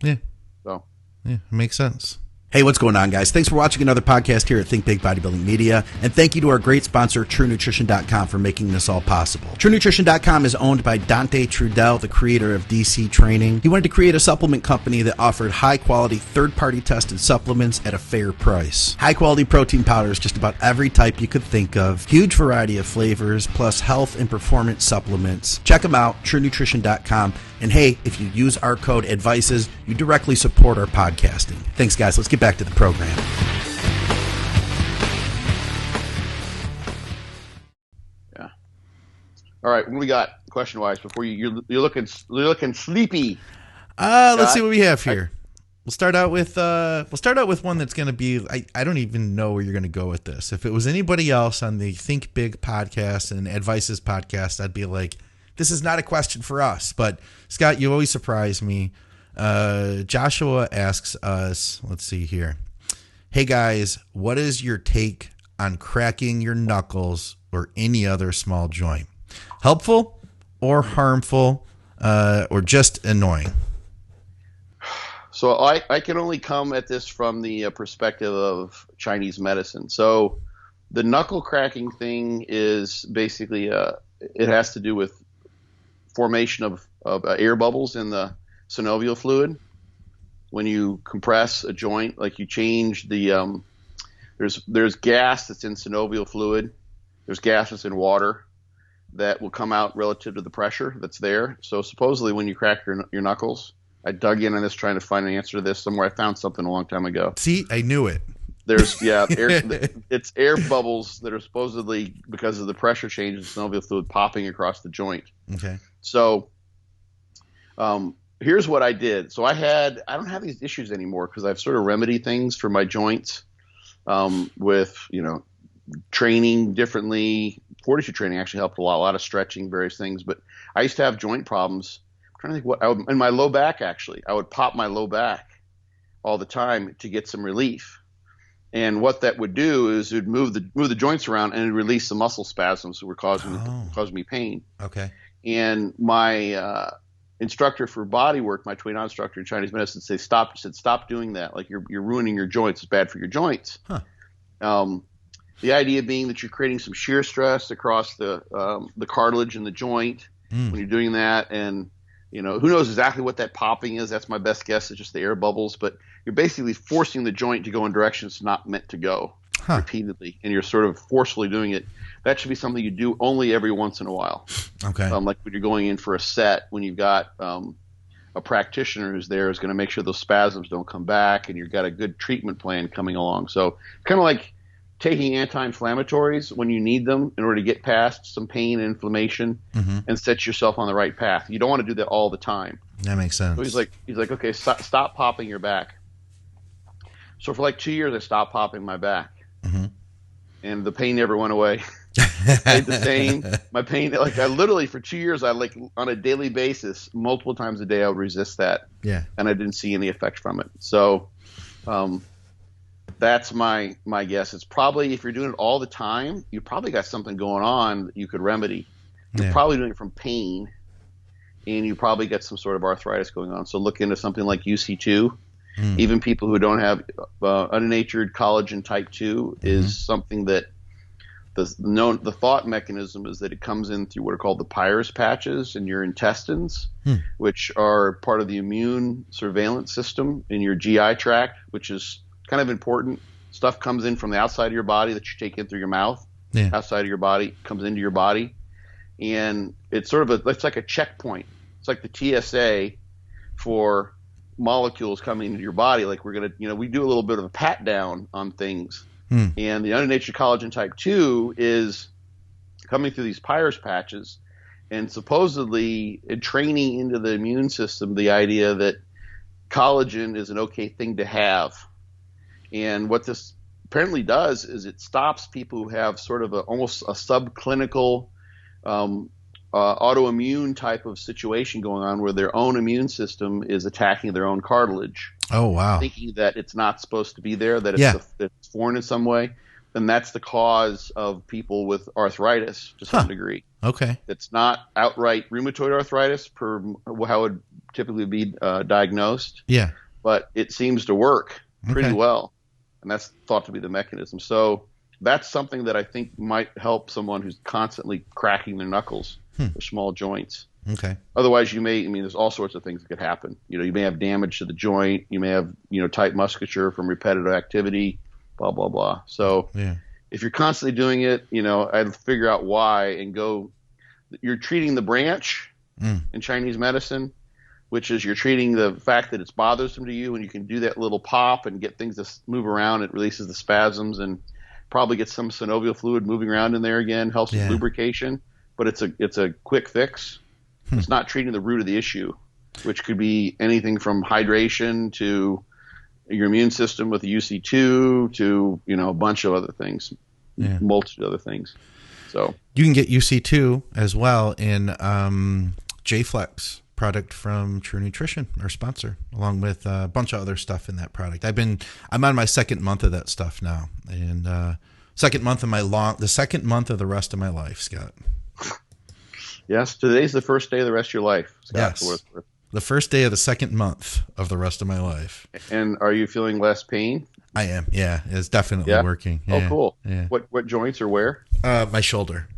Yeah. So. Yeah, makes sense. Hey, what's going on, guys? Thanks for watching another podcast here at Think Big Bodybuilding Media, and thank you to our great sponsor, TrueNutrition.com, for making this all possible. TrueNutrition.com is owned by Dante Trudell, the creator of DC Training. He wanted to create a supplement company that offered high-quality, third-party tested supplements at a fair price. High-quality protein powders, just about every type you could think of, huge variety of flavors, plus health and performance supplements. Check them out, TrueNutrition.com. And hey, if you use our code ADVICES, you directly support our podcasting. Thanks, guys. Let's get back to the program. Yeah. All right. What do we got question-wise before you're looking sleepy? Let's see what we have here. We'll start out with one that's going to be, I don't even know where you're going to go with this. If it was anybody else on the Think Big podcast and Advices podcast, I'd be like, this is not a question for us. But Scott, you always surprise me. Joshua asks us, let's see here. Hey guys, what is your take on cracking your knuckles or any other small joint? Helpful or harmful or just annoying? So I can only come at this from the perspective of Chinese medicine. So the knuckle cracking thing is basically it has to do with formation of air bubbles in the synovial fluid. When you compress a joint, like you change the there's gas that's in synovial fluid. There's gas that's in water that will come out relative to the pressure that's there. So supposedly when you crack your knuckles, I dug in on this trying to find an answer to this somewhere. I found something a long time ago. See, I knew it. There's it's air bubbles that are supposedly because of the pressure change in synovial fluid popping across the joint. Okay. So here's what I did. So I don't have these issues anymore because I've sort of remedied things for my joints with, training differently. Fortitude training actually helped a lot of stretching, various things. But I used to have joint problems. I'm trying to think in my low back, actually. I would pop my low back all the time to get some relief. And what that would do is it would move the joints around and it'd release the muscle spasms that were causing me pain. Okay. And my instructor for body work, my Tui instructor in Chinese medicine, said stop doing that. Like you're ruining your joints. It's bad for your joints. Huh. The idea being that you're creating some shear stress across the cartilage in the joint when you're doing that, and who knows exactly what that popping is. That's my best guess. It's just the air bubbles, but you're basically forcing the joint to go in directions it's not meant to go repeatedly, and you're sort of forcefully doing it. That should be something you do only every once in a while. Okay. Like when you're going in for a set, when you've got a practitioner who's there is going to make sure those spasms don't come back, and you've got a good treatment plan coming along. So kind of like taking anti-inflammatories when you need them in order to get past some pain and inflammation and set yourself on the right path. You don't want to do that all the time. That makes sense. So he's like, okay, stop popping your back. So for like 2 years, I stopped popping my back, and the pain never went away. Stayed the same. My pain, like I literally for 2 years, I like on a daily basis, multiple times a day, I would resist that. Yeah. And I didn't see any effect from it. So, that's my guess. It's probably, if you're doing it all the time, you probably got something going on that you could remedy. You're probably doing it from pain, and you probably get some sort of arthritis going on. So look into something like UC2. Even people who don't have unnatured collagen type 2 is something that the thought mechanism is that it comes in through what are called the Peyer's patches in your intestines, which are part of the immune surveillance system in your GI tract, which is kind of important. Stuff comes in from the outside of your body that you take in through your mouth. Outside of your body comes into your body, and it's sort of it's like a checkpoint. It's like the TSA for molecules coming into your body. Like we're gonna, we do a little bit of a pat down on things. And the unnatured collagen type 2 is coming through these Peyer's patches, and supposedly training into the immune system the idea that collagen is an okay thing to have. And what this apparently does is it stops people who have sort of almost a subclinical autoimmune type of situation going on where their own immune system is attacking their own cartilage. Oh, wow. Thinking that it's not supposed to be there, that it's foreign in some way. And that's the cause of people with arthritis to some degree. Okay. It's not outright rheumatoid arthritis per how it would typically be diagnosed. Yeah. But it seems to work pretty well. And that's thought to be the mechanism. So that's something that I think might help someone who's constantly cracking their knuckles or small joints. Okay. Otherwise, there's all sorts of things that could happen. You may have damage to the joint. You may have, tight musculature from repetitive activity, blah, blah, blah. So if you're constantly doing it, I'd figure out why and go, you're treating the branch in Chinese medicine, which is you're treating the fact that it's bothersome to you, and you can do that little pop and get things to move around. It releases the spasms and probably gets some synovial fluid moving around in there again, helps with lubrication, but it's a quick fix. It's not treating the root of the issue, which could be anything from hydration to your immune system with UC2 to, a bunch of other things, multitude of other things. So you can get UC2 as well in J-Flex product from True Nutrition, our sponsor, along with a bunch of other stuff in that product. I'm on my second month of that stuff now, and the second month of the rest of my life, Scott. Yes, today's the first day of the rest of your life, Scott. Yes, the first day of the second month of the rest of my life. And are you feeling less pain? I am, yeah. It's definitely working. Yeah. Oh, cool. Yeah. What joints or where? My shoulder.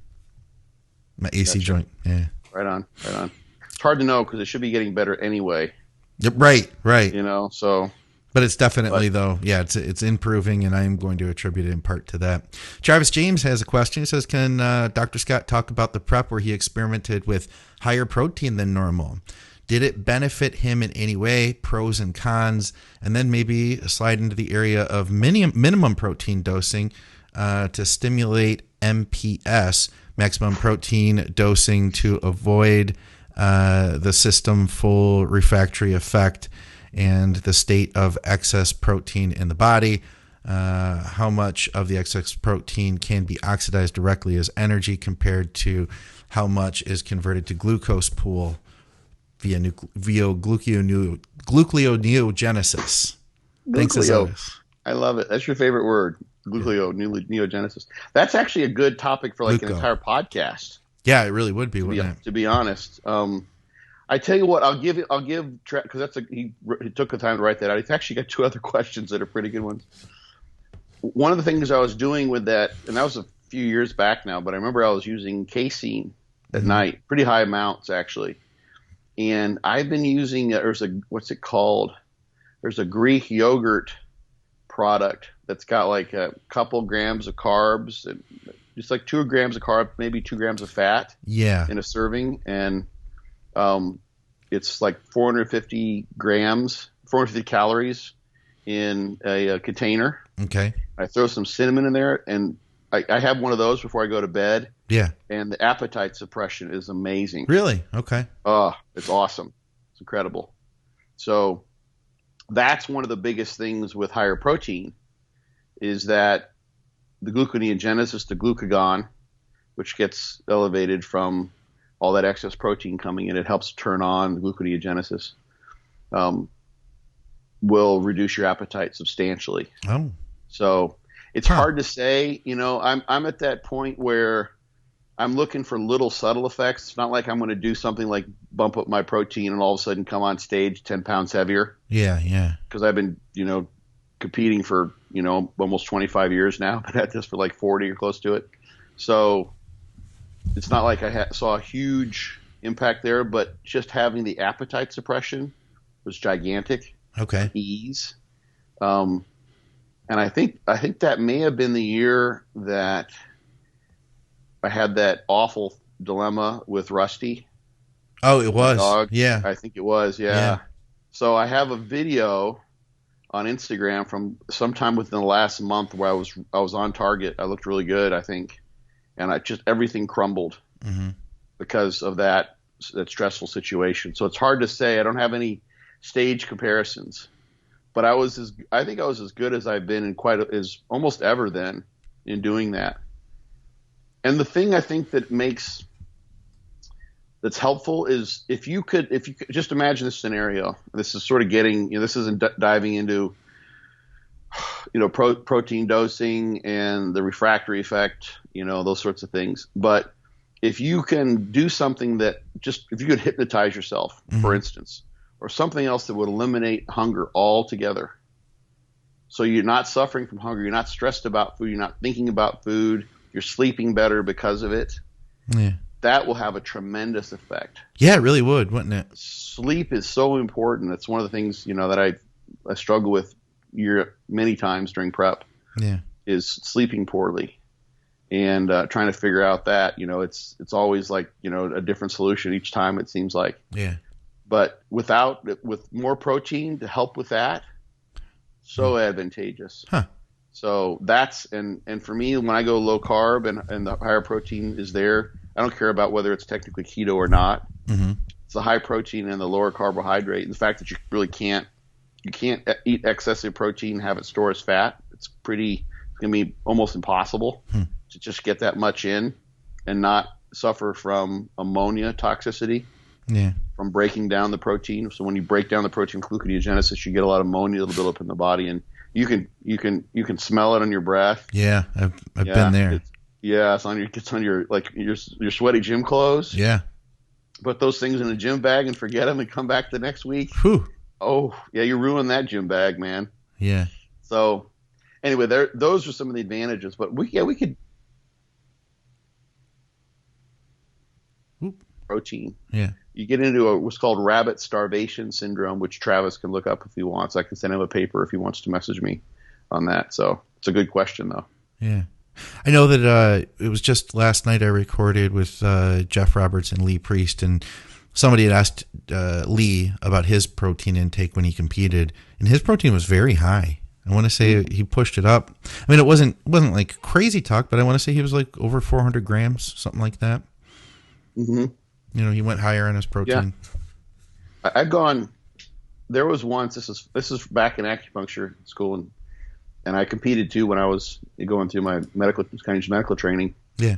My AC joint, yeah. Right on. It's hard to know because it should be getting better anyway. Yep, right. So... But it's definitely, it's improving, and I'm going to attribute it in part to that. Travis James has a question. He says, can Dr. Scott talk about the prep where he experimented with higher protein than normal? Did it benefit him in any way, pros and cons? And then maybe slide into the area of minimum protein dosing to stimulate MPS, maximum protein dosing, to avoid the system full refractory effect and the state of excess protein in the body. How much of the excess protein can be oxidized directly as energy compared to how much is converted to glucose pool via gluconeogenesis. Thanks as always. I love it. That's your favorite word, gluconeogenesis. That's actually a good topic for an entire podcast. Yeah, it really would be, wouldn't it? To be honest. I tell you what, I'll give because he took the time to write that out. He's actually got two other questions that are pretty good ones. One of the things I was doing with that, and that was a few years back now, but I remember I was using casein at night, pretty high amounts actually. And I've been using what's it called? There's a Greek yogurt product that's got like a couple grams of carbs, and just like 2 grams of carbs, maybe 2 grams of fat in a serving, and it's like 450 calories in a container. Okay. I throw some cinnamon in there, and I have one of those before I go to bed. Yeah. And the appetite suppression is amazing. Really? Okay. Oh, it's awesome. It's incredible. So that's one of the biggest things with higher protein is that the gluconeogenesis, the glucagon, which gets elevated from all that excess protein coming in, it helps turn on the gluconeogenesis, will reduce your appetite substantially. Oh. So it's hard to say. I'm at that point where I'm looking for little subtle effects. It's not like I'm going to do something like bump up my protein and all of a sudden come on stage 10 pounds heavier. Yeah, yeah. Because I've been, competing for, almost 25 years now. I've had this for like 40 or close to it. So it's not like I saw a huge impact there, but just having the appetite suppression was gigantic. Okay. Ease. And I think that may have been the year that I had that awful dilemma with Rusty. Oh, it was. Dog. Yeah. I think it was. Yeah. So I have a video on Instagram from sometime within the last month where I was on target. I looked really good, I think, and everything crumbled because of that stressful situation. So it's hard to say. I don't have any stage comparisons, but I think I was as good as I've been in as almost ever then in doing that. And the thing I think that's helpful is if you could just imagine this scenario. This is sort of getting, this isn't diving into, protein dosing and the refractory effect, those sorts of things. But if you can do something if you could hypnotize yourself, for instance, or something else that would eliminate hunger altogether. So you're not suffering from hunger. You're not stressed about food. You're not thinking about food. You're sleeping better because of it. Yeah. That will have a tremendous effect. Yeah, it really would, wouldn't it? Sleep is so important. It's one of the things, that I struggle with many times during prep. Yeah. Is sleeping poorly. And trying to figure out that, it's always like, a different solution each time, it seems like. Yeah. But with more protein to help with that, so advantageous. Huh. So that's, and for me, when I go low carb and the higher protein is there, I don't care about whether it's technically keto or not. Mm-hmm. It's the high protein and the lower carbohydrate. And the fact that you really can't eat excessive protein and have it store as fat. It's going to be almost impossible to just get that much in and not suffer from ammonia toxicity. Yeah. From breaking down the protein. So when you break down the protein gluconeogenesis, you get a lot of ammonia that'll build up in the body, and you can smell it on your breath. Yeah, I've been there. It's on your your sweaty gym clothes. Yeah. Put those things in a gym bag and forget them and come back the next week. Whew. Oh, yeah, you ruined that gym bag, man. Yeah. So anyway, those are some of the advantages, but we could protein. Yeah. You get into what's called rabbit starvation syndrome, which Travis can look up if he wants. I can send him a paper if he wants to message me on that. So it's a good question, though. Yeah. I know that it was just last night I recorded with Jeff Roberts and Lee Priest, and somebody had asked Lee about his protein intake when he competed, and his protein was very high. I want to say he pushed it up. I mean, it wasn't like crazy talk, but I want to say he was like over 400 grams, something like that. Mm-hmm. He went higher on his protein. Yeah. I've gone. There was once. This is back in acupuncture school, and I competed too when I was going through my medical training. Yeah.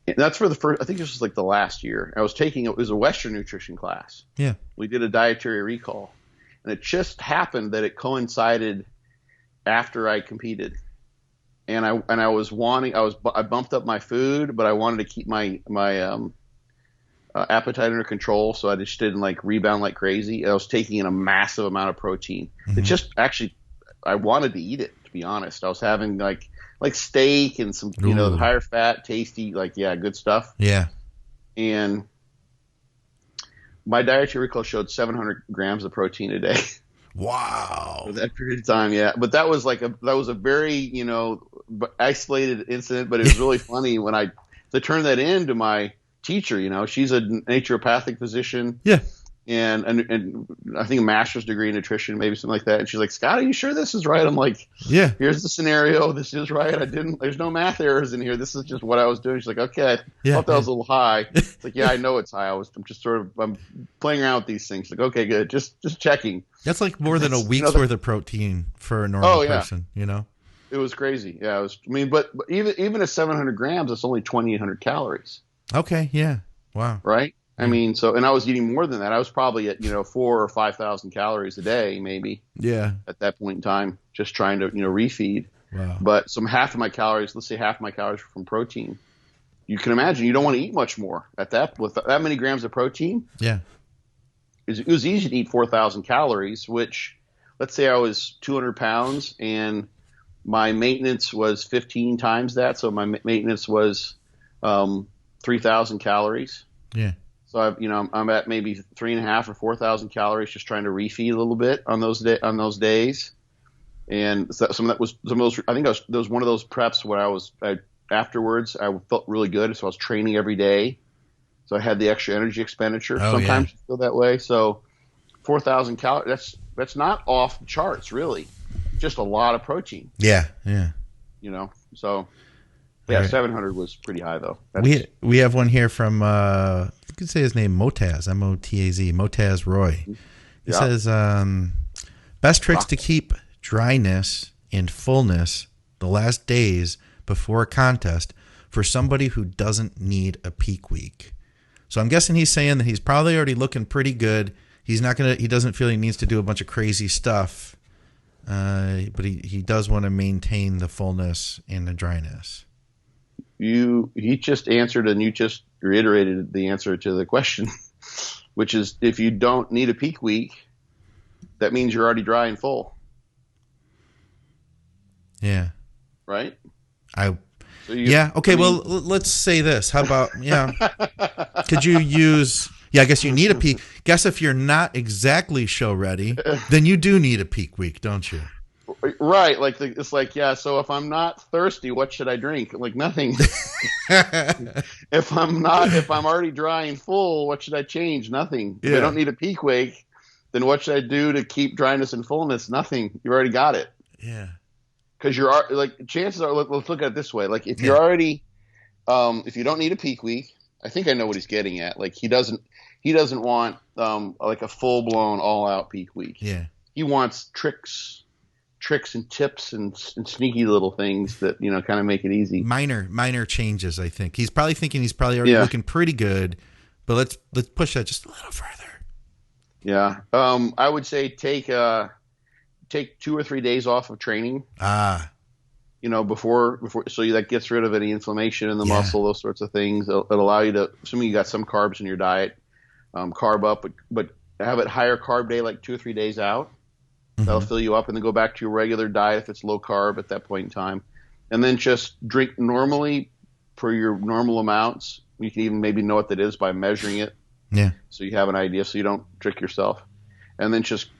And that's for the first. I think this was like the last year. I was taking it was a Western nutrition class. Yeah. We did a dietary recall, and it just happened that it coincided after I competed, and I bumped up my food, but I wanted to keep my appetite under control, so I just didn't rebound like crazy. I was taking in a massive amount of protein. Mm-hmm. It just actually, I wanted to eat it, to be honest. I was having like steak and some, higher fat, tasty, good stuff. Yeah. And my dietary recall showed 700 grams of protein a day. Wow. For that period of time, yeah. But that was a very, isolated incident, but it was really funny when to turn that into my teacher, she's a naturopathic physician. Yeah. and I think a master's degree in nutrition, maybe something like that. And she's like, Scott, are you sure this is right? I'm like, Yeah. here's the scenario. This is right. There's no math errors in here. This is just what I was doing. She's like, okay, I thought that was a little high. It's like, yeah, I know it's high. I'm just I'm playing around with these things. Like, okay, good. Just checking. That's like more than a week's worth of protein for a normal person, It was crazy. Yeah, but even at 700 grams, it's only 2,800 calories. Okay. Yeah. Wow. Right. I mean, and I was eating more than that. I was probably at 4,000 or 5,000 calories a day, maybe. Yeah. At that point in time, just trying to refeed. Wow. But half of my calories, let's say half of my calories were from protein. You can imagine you don't want to eat much more with that many grams of protein. Yeah. It was easy to eat 4,000 calories, which, let's say I was 200 pounds and my maintenance was 15 times that. So my maintenance was 3,000 calories. Yeah. So I'm at maybe 3,500 or 4,000 calories, just trying to refeed a little bit on those days. And some of those, I think there was one of those preps where afterwards I felt really good. So I was training every day. So I had the extra energy expenditure. Sometimes you feel that way. So 4,000 calories, that's not off the charts, really. Just a lot of protein. Yeah. Yeah. So yeah, right. 700 was pretty high though. We have one here from you could say his name, Motaz, Motaz, Motaz Roy. He says, best tricks to keep dryness and fullness the last days before a contest for somebody who doesn't need a peak week. So I'm guessing he's saying that he's probably already looking pretty good. He doesn't feel he needs to do a bunch of crazy stuff, but he does want to maintain the fullness and the dryness. He just answered, and you just reiterated the answer to the question, which is if you don't need a peak week, that means you're already dry and full. Yeah. Right? Okay, well, let's say this. How about, could you use, I guess you need a peak. Guess if you're not exactly show ready, then you do need a peak week, don't you? Right. So if I'm not thirsty, what should I drink? Like nothing. If I'm already dry and full, what should I change? Nothing. If I don't need a peak week, then what should I do to keep dryness and fullness? Nothing. You already got it. Yeah. Because chances are, let's look at it this way. Like if you're already, if you don't need a peak week, I think I know what he's getting at. Like he doesn't want like a full blown all out peak week. Yeah. He wants tricks and tips and sneaky little things that kind of make it easy. Minor changes. I think he's probably thinking he's probably already looking pretty good, but let's push that just a little further. Yeah. I would say take 2 or 3 days off of training. Before so that gets rid of any inflammation in the muscle, those sorts of things. It'll allow you to, assuming you got some carbs in your diet, carb up, but have it higher carb day, like 2 or 3 days out. That'll fill you up, and then go back to your regular diet if it's low carb at that point in time. And then just drink normally for your normal amounts. You can even maybe know what that is by measuring it. Yeah. So you have an idea, so you don't trick yourself. And then just,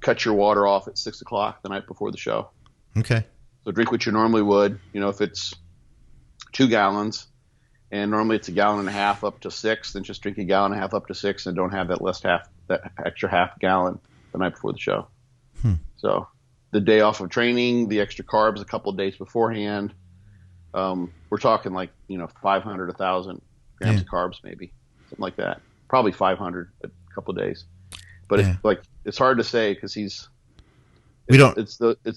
cut your water off at 6 o'clock the night before the show. Okay. So drink what you normally would. If it's 2 gallons, and normally it's 1.5 gallons up to 6, then just drink 1.5 gallons up to 6, and don't have that extra half gallon the night before the show. So the day off of training, the extra carbs a couple of days beforehand. We're talking like 500, 1,000 grams of carbs, maybe something like that. Probably 500 a couple of days. But it's hard to say because it's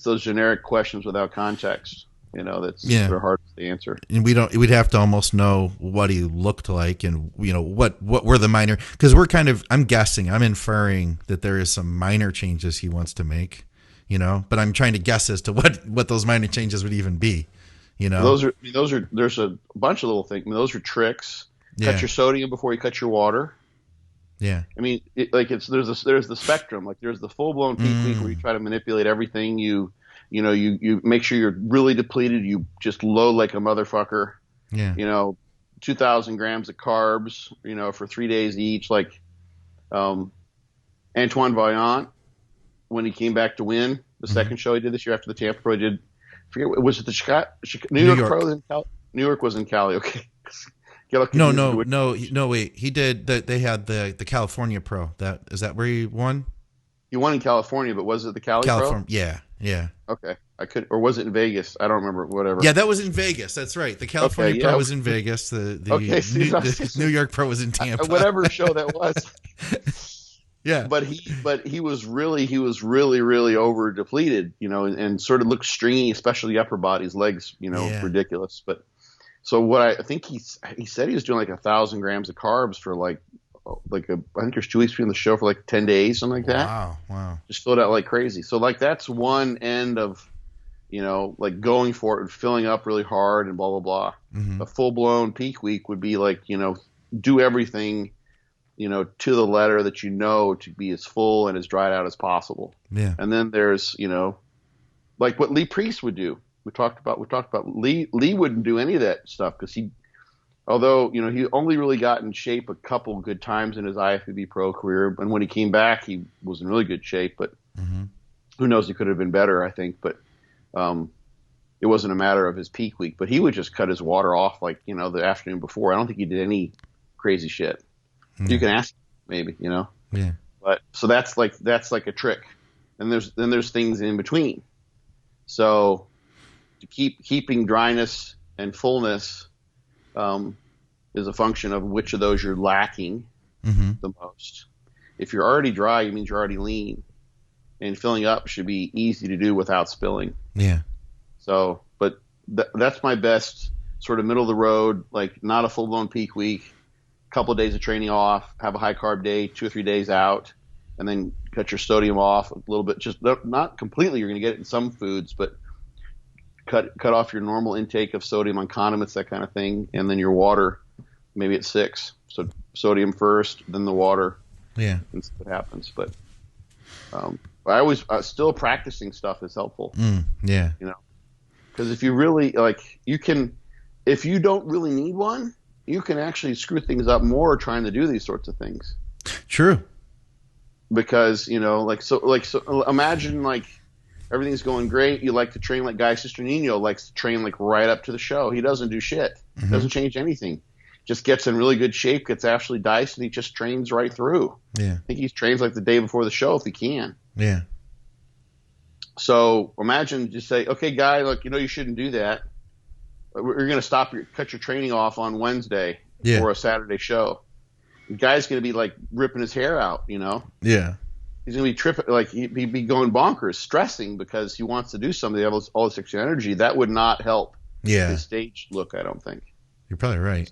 those generic questions without context. They're hard to answer. And we'd have to almost know what he looked like and, what were the minor, because I'm guessing, I'm inferring that there is some minor changes he wants to make, but I'm trying to guess as to what those minor changes would even be, There's a bunch of little things. I mean, those are tricks. Cut your sodium before you cut your water. Yeah. I mean, there's the spectrum. Like there's the full blown peak week where you try to manipulate everything. You make sure you're really depleted. You just load like a motherfucker. Yeah. 2,000 grams of carbs, for 3 days each. Like, Antoine Vaillant, when he came back to win the second show he did this year after the Tampa Pro, was it the New York Pro? New York was in Cali. Okay. No. Wait, he did. They had the California Pro. Is that where he won? He won in California, but was it the Cali Pro? California. Yeah. Okay, or was it in Vegas? I don't remember. Whatever. Yeah, that was in Vegas. That's right. The California Pro was in Vegas. The New York Pro was in Tampa. Whatever show that was. Yeah. But he was really over depleted, and sort of looked stringy, especially the upper body, his legs, ridiculous. But so what I think he said he was doing like 1,000 grams of carbs for I think there's 2 weeks between the show for like 10 days, something like that. Wow. Just filled out like crazy. So like that's one end of, like going for it and filling up really hard and blah, blah, blah. Mm-hmm. A full blown peak week would be like, do everything, to the letter that to be as full and as dried out as possible. Yeah. And then there's, like what Lee Priest would do. We talked about Lee. Lee wouldn't do any of that stuff because although, he only really got in shape a couple good times in his IFBB pro career. And when he came back, he was in really good shape, but who knows, he could have been better, I think. But it wasn't a matter of his peak week. But he would just cut his water off like, the afternoon before. I don't think he did any crazy shit. Yeah. You can ask maybe, Yeah. But so that's like a trick. And there's things in between. So to keeping dryness and fullness is a function of which of those you're lacking the most. If you're already dry, it means you're already lean, and filling up should be easy to do without spilling. Yeah. So, but that's my best sort of middle of the road, like not a full blown peak week, a couple of days of training off, have a high carb day, 2 or 3 days out, and then cut your sodium off a little bit. Just not completely. You're going to get it in some foods, but cut off your normal intake of sodium on condiments, that kind of thing, and then your water maybe at 6. So sodium first, then the water. Yeah, and see what happens. But I always still practicing stuff is helpful. Yeah, because if you really if you don't really need one, you can actually screw things up more trying to do these sorts of things. True. Because so imagine like everything's going great. You like to train like Guy Cisternino likes to train like right up to the show. He doesn't do shit. Doesn't change anything. Just gets in really good shape, gets Ashley diced, and he just trains right through. Yeah. I think he trains like the day before the show if he can. Yeah. So imagine just say, okay, Guy, look, you shouldn't do that. We're going to cut your training off on Wednesday for a Saturday show. The guy's going to be like ripping his hair out, Yeah. He's going to be tripping, like he'd be going bonkers, stressing because he wants to do something. He has all this extra energy. That would not help his stage look, I don't think. You're probably right.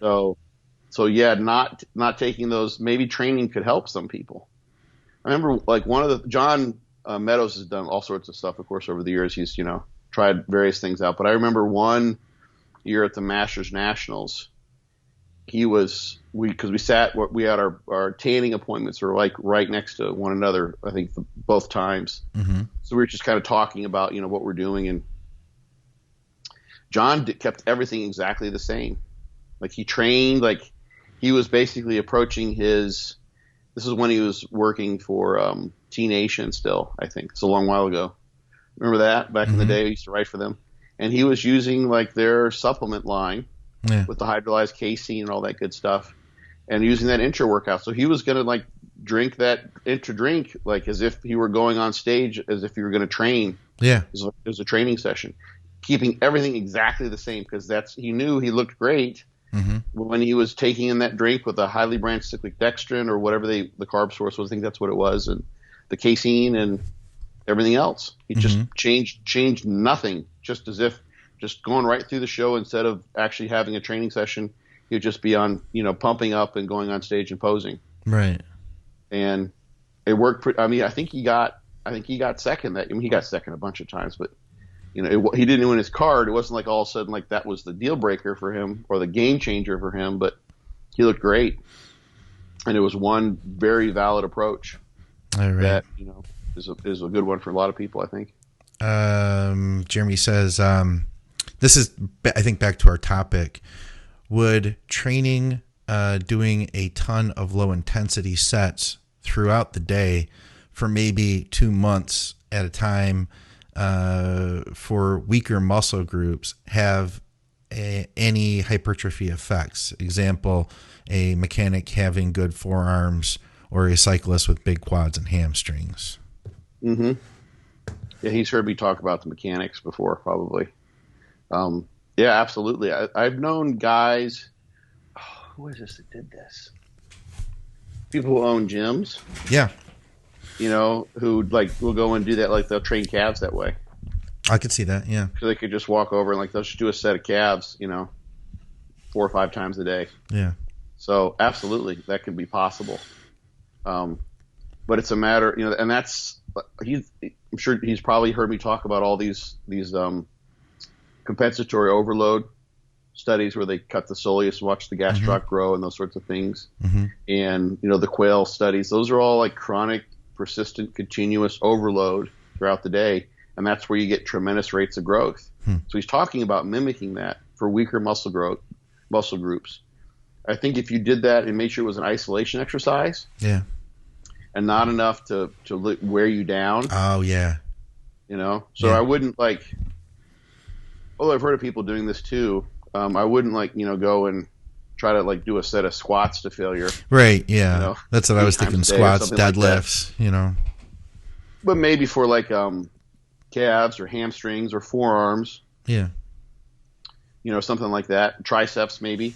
So yeah, not taking those. Maybe training could help some people. I remember like John Meadows has done all sorts of stuff, of course, over the years. He's tried various things out. But I remember one year at the Masters Nationals, we had our tanning appointments were like right next to one another. I think both times. So we were just kind of talking about what we're doing, and John kept everything exactly the same. Like he trained, like he was basically approaching this is when he was working for T Nation still, I think. It's a long while ago. Remember that? Back in the day, I used to write for them. And he was using like their supplement line with the hydrolyzed casein and all that good stuff, and using that intra workout. So he was going to like drink that intra drink like as if he were going on stage, as if he were going to train. Yeah. It was a training session. Keeping everything exactly the same because he knew he looked great. When he was taking in that drink with a highly branched cyclic dextrin or whatever the carb source was, I think that's what it was, and the casein and everything else. He just changed nothing, just as if just going right through the show instead of actually having a training session. He would just be on, pumping up and going on stage and posing. Right. And it worked. I think he got second. He got second a bunch of times, but he didn't win his card. It wasn't like all of a sudden like that was the deal breaker for him or the game changer for him, but he looked great. And it was one very valid approach that, is a good one for a lot of people, I think. Jeremy says, this is, I think, back to our topic. Would training, doing a ton of low intensity sets throughout the day for maybe 2 months at a time, for weaker muscle groups have any hypertrophy effects. Example, a mechanic having good forearms or a cyclist with big quads and hamstrings. Mm-hmm. Yeah, he's heard me talk about the mechanics before, probably. Yeah, absolutely. I've known guys. Oh, who is this that did this? People who own gyms. Yeah. Who will go and do that. Like they'll train calves that way. I could see that. Yeah. So they could just walk over and they'll just do a set of calves, 4 or 5 times a day. Yeah. So absolutely, that could be possible. But it's a matter, and that's I'm sure he's probably heard me talk about all these compensatory overload studies where they cut the soleus and watch the gastroc grow and those sorts of things. Mm-hmm. And, the quail studies, those are all like chronic, persistent, continuous overload throughout the day. And that's where you get tremendous rates of growth. So he's talking about mimicking that for weaker muscle groups. I think if you did that and made sure it was an isolation exercise. Yeah. And not enough to wear you down. Oh, yeah. So I wouldn't I've heard of people doing this too. I wouldn't go and try to do a set of squats to failure. Right. Yeah. That's what I was thinking. Squats, deadlifts, But maybe for calves or hamstrings or forearms. Yeah. Something like that. Triceps maybe.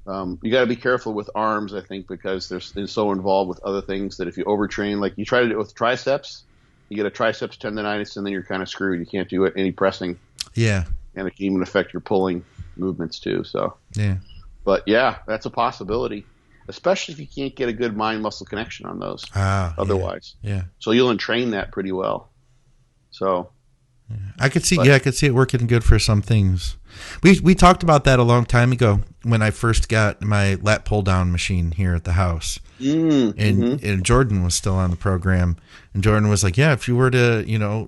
You got to be careful with arms, I think, because they're so involved with other things that if you overtrain, you try to do it with triceps, you get a triceps tendonitis, and then you're kind of screwed. You can't do it any pressing. Yeah. And it can even affect your pulling movements too. So. Yeah. But yeah, that's a possibility, especially if you can't get a good mind-muscle connection on those. Otherwise. Yeah. So you'll entrain that pretty well. So. Yeah. I could see it working good for some things. We talked about that a long time ago when I first got my lat pull down machine here at the house. And Jordan was still on the program, and Jordan was like, yeah, if you were to,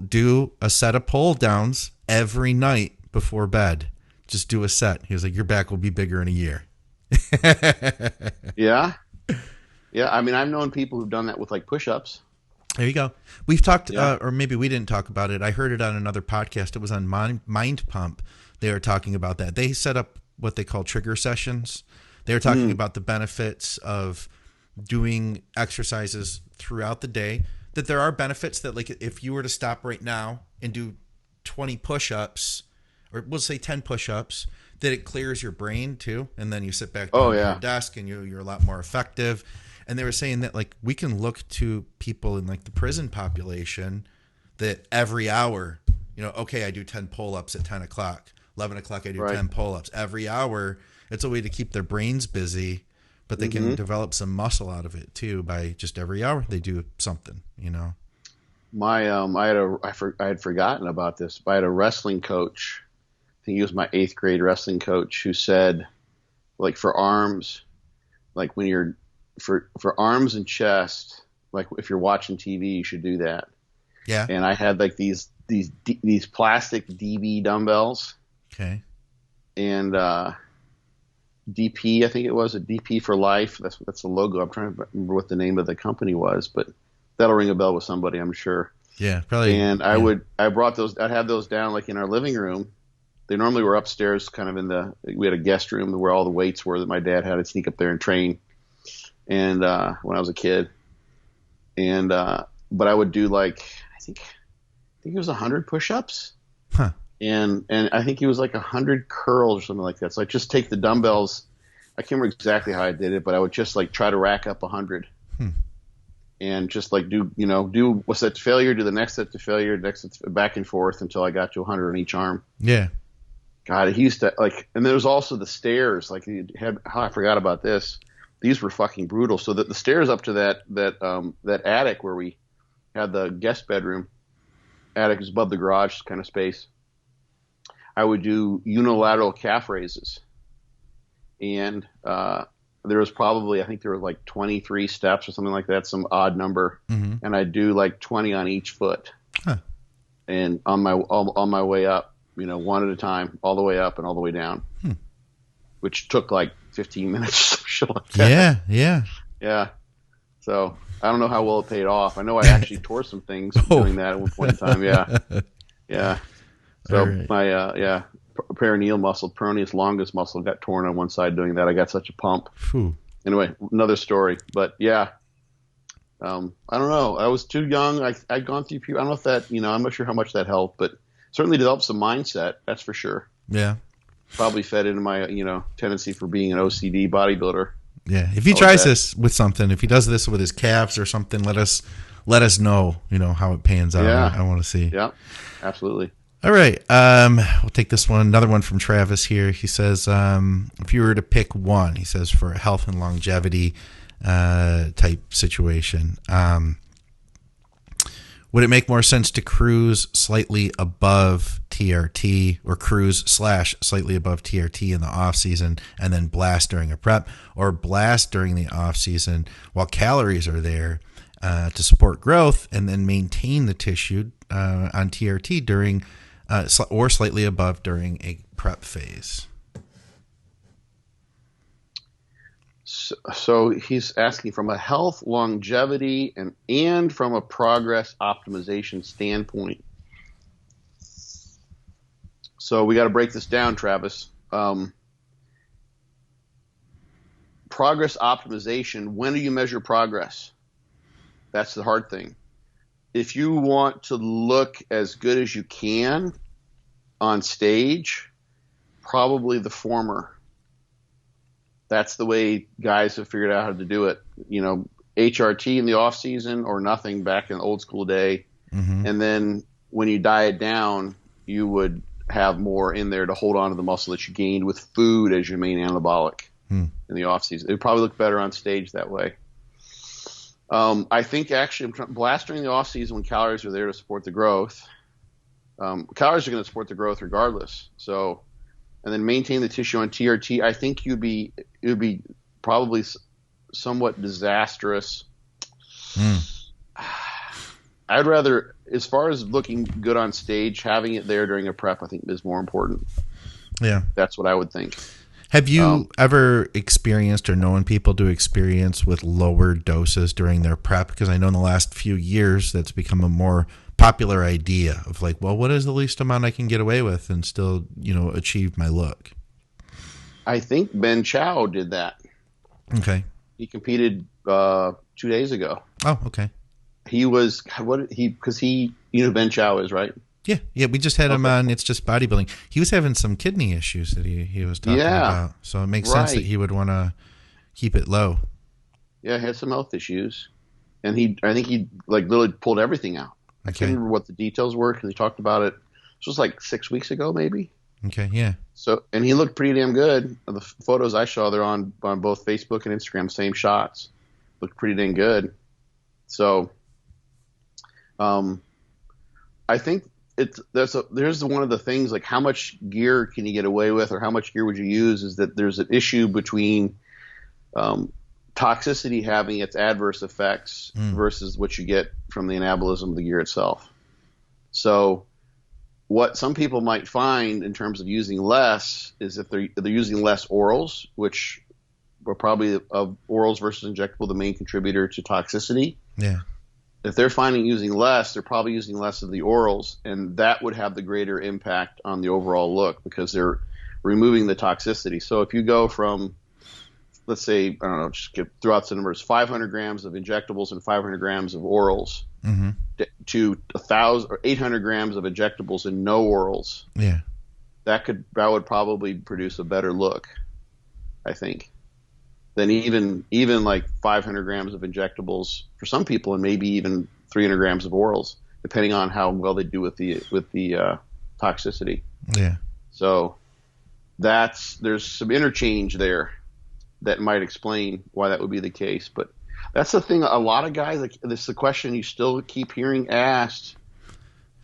do a set of pull downs every night before bed, just do a set. He was like, your back will be bigger in a year. Yeah. Yeah. I mean, I've known people who've done that with push-ups. There you go. We've talked, or maybe we didn't talk about it. I heard it on another podcast. It was on Mind Pump. They were talking about that. They set up what they call trigger sessions. They were talking about the benefits of doing exercises throughout the day, that there are benefits that if you were to stop right now and do 20 push-ups, or we'll say 10 push-ups, that it clears your brain too. And then you sit back down at your desk and you're a lot more effective. And they were saying that we can look to people in the prison population that every hour, okay, I do 10 pull-ups at 10 o'clock, 11 o'clock, I do 10 pull-ups every hour. It's a way to keep their brains busy, but they can develop some muscle out of it too by just every hour they do something, My, I had forgotten about this, but I had a wrestling coach. I think he was my 8th grade wrestling coach who said, for arms, when you're, for arms and chest, if you're watching TV, you should do that. Yeah. And I had these plastic DB dumbbells. Okay. And DP, I think it was a DP for life. That's the logo. I'm trying to remember what the name of the company was, but that'll ring a bell with somebody, I'm sure. Yeah, probably. And I'd have those down in our living room. They normally were upstairs, kind of we had a guest room where all the weights were that my dad had. I'd sneak up there and train. And when I was a kid, and but I would do I think it was 100 push-ups, and I think it was 100 curls or something like that. So I just take the dumbbells. I can't remember exactly how I did it, but I would just try to rack up 100, and just do a set to failure, do the next set to failure, next set to, back and forth until I got to 100 on each arm. Yeah. God, he used to and there was also the stairs. I forgot about this. These were fucking brutal. So that the stairs up to that attic where we had the guest bedroom, attic is above the garage kind of space. I would do unilateral calf raises, and there was probably, I think there were 23 steps or something like that, some odd number, and I'd do 20 on each foot, and on my way up, one at a time, all the way up and all the way down, which took 15 minutes. Like that. Yeah. So I don't know how well it paid off. I know I actually tore some things doing that at one point in time. Yeah. So right. My perineal muscle, peroneus longus muscle, got torn on one side doing that. I got such a pump. Whew. Anyway, another story. But yeah, I don't know. I was too young. I'd gone through I don't know if that, I'm not sure how much that helped, but certainly developed some mindset. That's for sure. Yeah. Probably fed into my, tendency for being an OCD bodybuilder. Yeah. If he tries this with something, if he does this with his calves or something, let us know, how it pans out. Yeah. I want to see. Yeah, absolutely. All right. We'll take this one. Another one from Travis here. He says, if you were to pick one, he says, for a health and longevity type situation, would it make more sense to cruise slightly above TRT or cruise / slightly above TRT in the off season and then blast during a prep, or blast during the off season while calories are there to support growth and then maintain the tissue on TRT during or slightly above during a prep phase? So he's asking from a health, longevity, and from a progress optimization standpoint. So we got to break this down, Travis. Progress optimization, when do you measure progress? That's the hard thing. If you want to look as good as you can on stage, probably the former. That's the way guys have figured out how to do it. HRT in the off season or nothing back in the old school day. Mm-hmm. And then when you diet down, you would have more in there to hold on to the muscle that you gained with food as your main anabolic in the off season. It would probably look better on stage that way. I think actually blast during the off season when calories are there to support the growth. Calories are going to support the growth regardless. So, and then maintain the tissue on TRT. I think it would be probably somewhat disastrous. I'd rather, as far as looking good on stage, having it there during a prep, I think is more important. Yeah. That's what I would think. Have you ever experienced or known people to experience with lower doses during their prep? Because I know in the last few years that's become a more popular idea of like, well, what is the least amount I can get away with and still, achieve my look? I think Ben Chow did that. Okay. He competed 2 days ago. Oh, okay. He was because you know who Ben Chow is, right? Yeah, we just had him on It's Just Bodybuilding. He was having some kidney issues that he was talking about. So it makes sense that he would want to keep it low. Yeah, he had some health issues. And I think he literally pulled everything out. I can't remember what the details were because he talked about it. This was like 6 weeks ago, maybe. Okay, yeah. So, and he looked pretty damn good. The photos I saw, they're on both Facebook and Instagram, same shots. Looked pretty dang good. So, I think there's one of the things, like how much gear can you get away with or how much gear would you use, is that there's an issue between toxicity having its adverse effects versus what you get from the anabolism of the gear itself. So what some people might find in terms of using less is if they're using less orals, which were probably of orals versus injectable the main contributor to toxicity. Yeah. If they're finding using less, they're probably using less of the orals, and that would have the greater impact on the overall look because they're removing the toxicity. So if you go from, let's say, I don't know, just throw out some numbers, 500 grams of injectables and 500 grams of orals to 1,000 or 800 grams of injectables and no orals, that would probably produce a better look, I think, than even like 500 grams of injectables for some people, and maybe even 300 grams of orals, depending on how well they do with the toxicity. Yeah. So there's some interchange there that might explain why that would be the case. But that's the thing. A lot of guys, like, this is the question you still keep hearing asked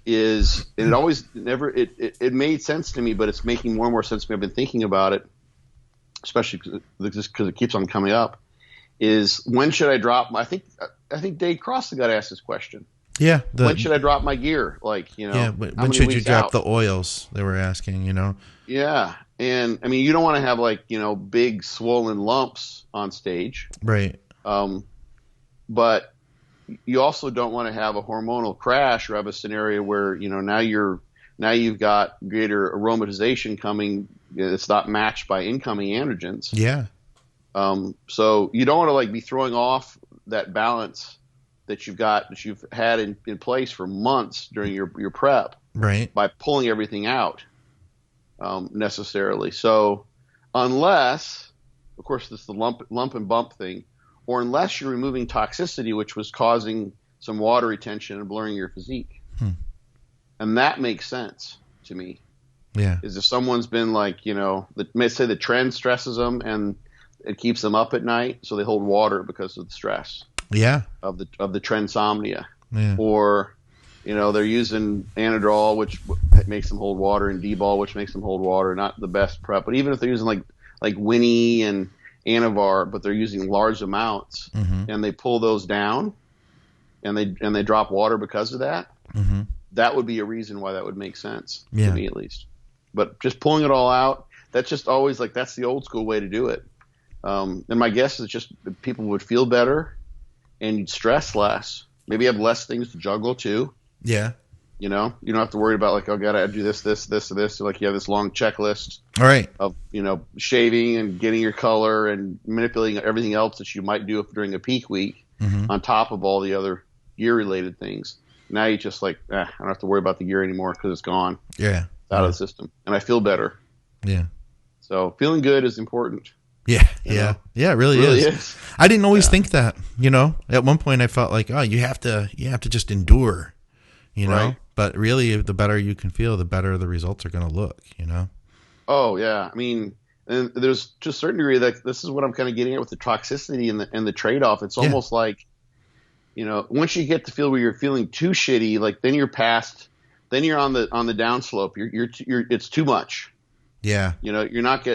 is, and it always it made sense to me, but it's making more and more sense to me. I've been thinking about it, especially because it keeps on coming up, is when should I drop I think Dave Cross got asked this question. Yeah. When should I drop my gear? When should you drop the oils? They were asking, Yeah. And I mean, you don't want to have big swollen lumps on stage. Right. But you also don't want to have a hormonal crash or have a scenario where, now you're Now you've got greater aromatization coming. It's not matched by incoming androgens. Yeah. So you don't want to like be throwing off that balance that you've had in place for months during your prep, Right. by pulling everything out necessarily. So unless, of course, this is the lump and bump thing, or unless you're removing toxicity, which was causing some water retention and blurring your physique. And that makes sense to me. Yeah. Is if someone's been like, let's say the trend stresses them and it keeps them up at night, so they hold water because of the stress. Yeah. Of the transomnia. Yeah. Or, they're using Anadrol, which makes them hold water, and D-ball, which makes them hold water. Not the best prep, but even if they're using like Winnie and Anavar, but they're using large amounts, and they pull those down, and they drop water because of that. That would be a reason why that would make sense to me, at least. But just pulling it all out, that's just always like, that's the old school way to do it. And my guess is just people would feel better and you'd stress less. Maybe have less things to juggle too. Yeah. You don't have to worry about like, oh, gotta do this, this, this, and this. So like you have this long checklist All right. of, shaving and getting your color and manipulating everything else that you might do during a peak week on top of all the other gear related things. Now you just like, I don't have to worry about the gear anymore because it's gone. Yeah. It's out of the system. And I feel better. Yeah. So feeling good is important. Yeah. Yeah. Yeah, it really is. I didn't always think that, at one point I felt like, oh, you have to just endure, Right. but really the better you can feel, the better the results are going to look, Oh yeah. I mean, and there's to a certain degree that this is what I'm kind of getting at with the toxicity and the trade-off. It's almost like, once you get to feel where you're feeling too shitty, like then you're on the downslope. It's too much. Yeah. You're not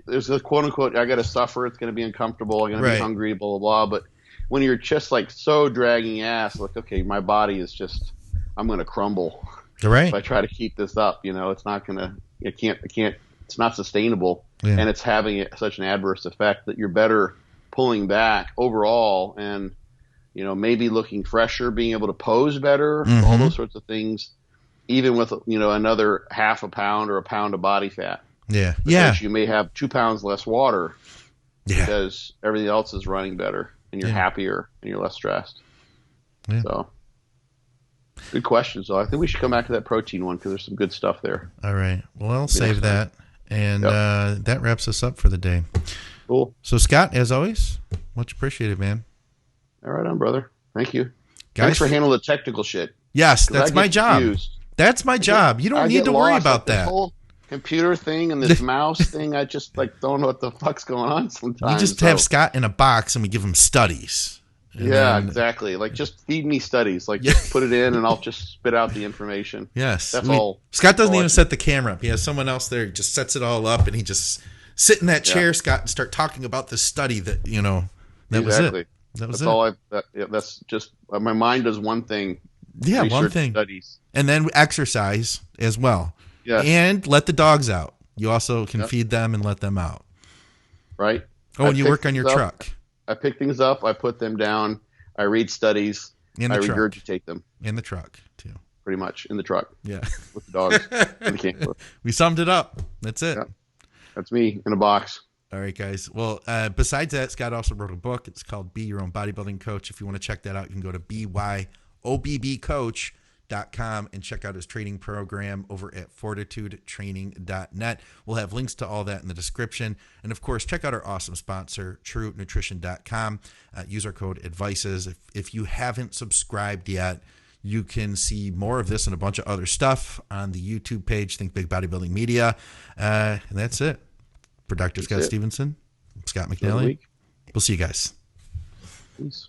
there's a quote unquote, I got to suffer. It's going to be uncomfortable. I'm going to be hungry, blah, blah, blah. But when you're just like so dragging ass, like, okay, my body is just, I'm going to crumble. Right. If I try to keep this up, it's not going to, it's not sustainable. Yeah. And it's having such an adverse effect that you're better pulling back overall and, maybe looking fresher, being able to pose better, all those sorts of things, even with, another half a pound or a pound of body fat. Yeah. Because you may have 2 pounds less water because everything else is running better and you're happier and you're less stressed. Yeah. So good question. So I think we should come back to that protein one because there's some good stuff there. All right. Well, I'll save that. And that wraps us up for the day. Cool. So Scott, as always, much appreciated, man. All right on, brother. Thank you. Guys, thanks for handling the technical shit. Yes, that's my job. That's my job. You don't need to worry about that. This whole computer thing and this mouse thing, I just don't know what the fuck's going on sometimes. We just have Scott in a box and we give him studies. Exactly. Like, just feed me studies. Like, just put it in and I'll just spit out the information. Yes. That's all. Scott doesn't even set the camera up. He has someone else there, just sets it all up, and he just sit in that chair, Scott, and start talking about the study that, that was it. That's all that's just, my mind does one thing. Yeah, one thing. Studies. And then exercise as well. Yeah. And let the dogs out. You also can feed them and let them out. Right. Oh, and you work on your truck. I pick things up. I put them down. I read studies. I regurgitate them. In the truck, too. Pretty much. In the truck. Yeah. With the dogs. In the camper. We summed it up. That's it. Yeah. That's me in a box. All right, guys. Well, besides that, Scott also wrote a book. It's called Be Your Own Bodybuilding Coach. If you want to check that out, you can go to BYOBBcoach.com and check out his training program over at fortitudetraining.net. We'll have links to all that in the description. And, of course, check out our awesome sponsor, TrueNutrition.com. Use our code ADVICES. If you haven't subscribed yet, you can see more of this and a bunch of other stuff on the YouTube page, Think Big Bodybuilding Media. And that's it. For Dr. Scott Stevenson, Scott McNally. We'll see you guys. Peace.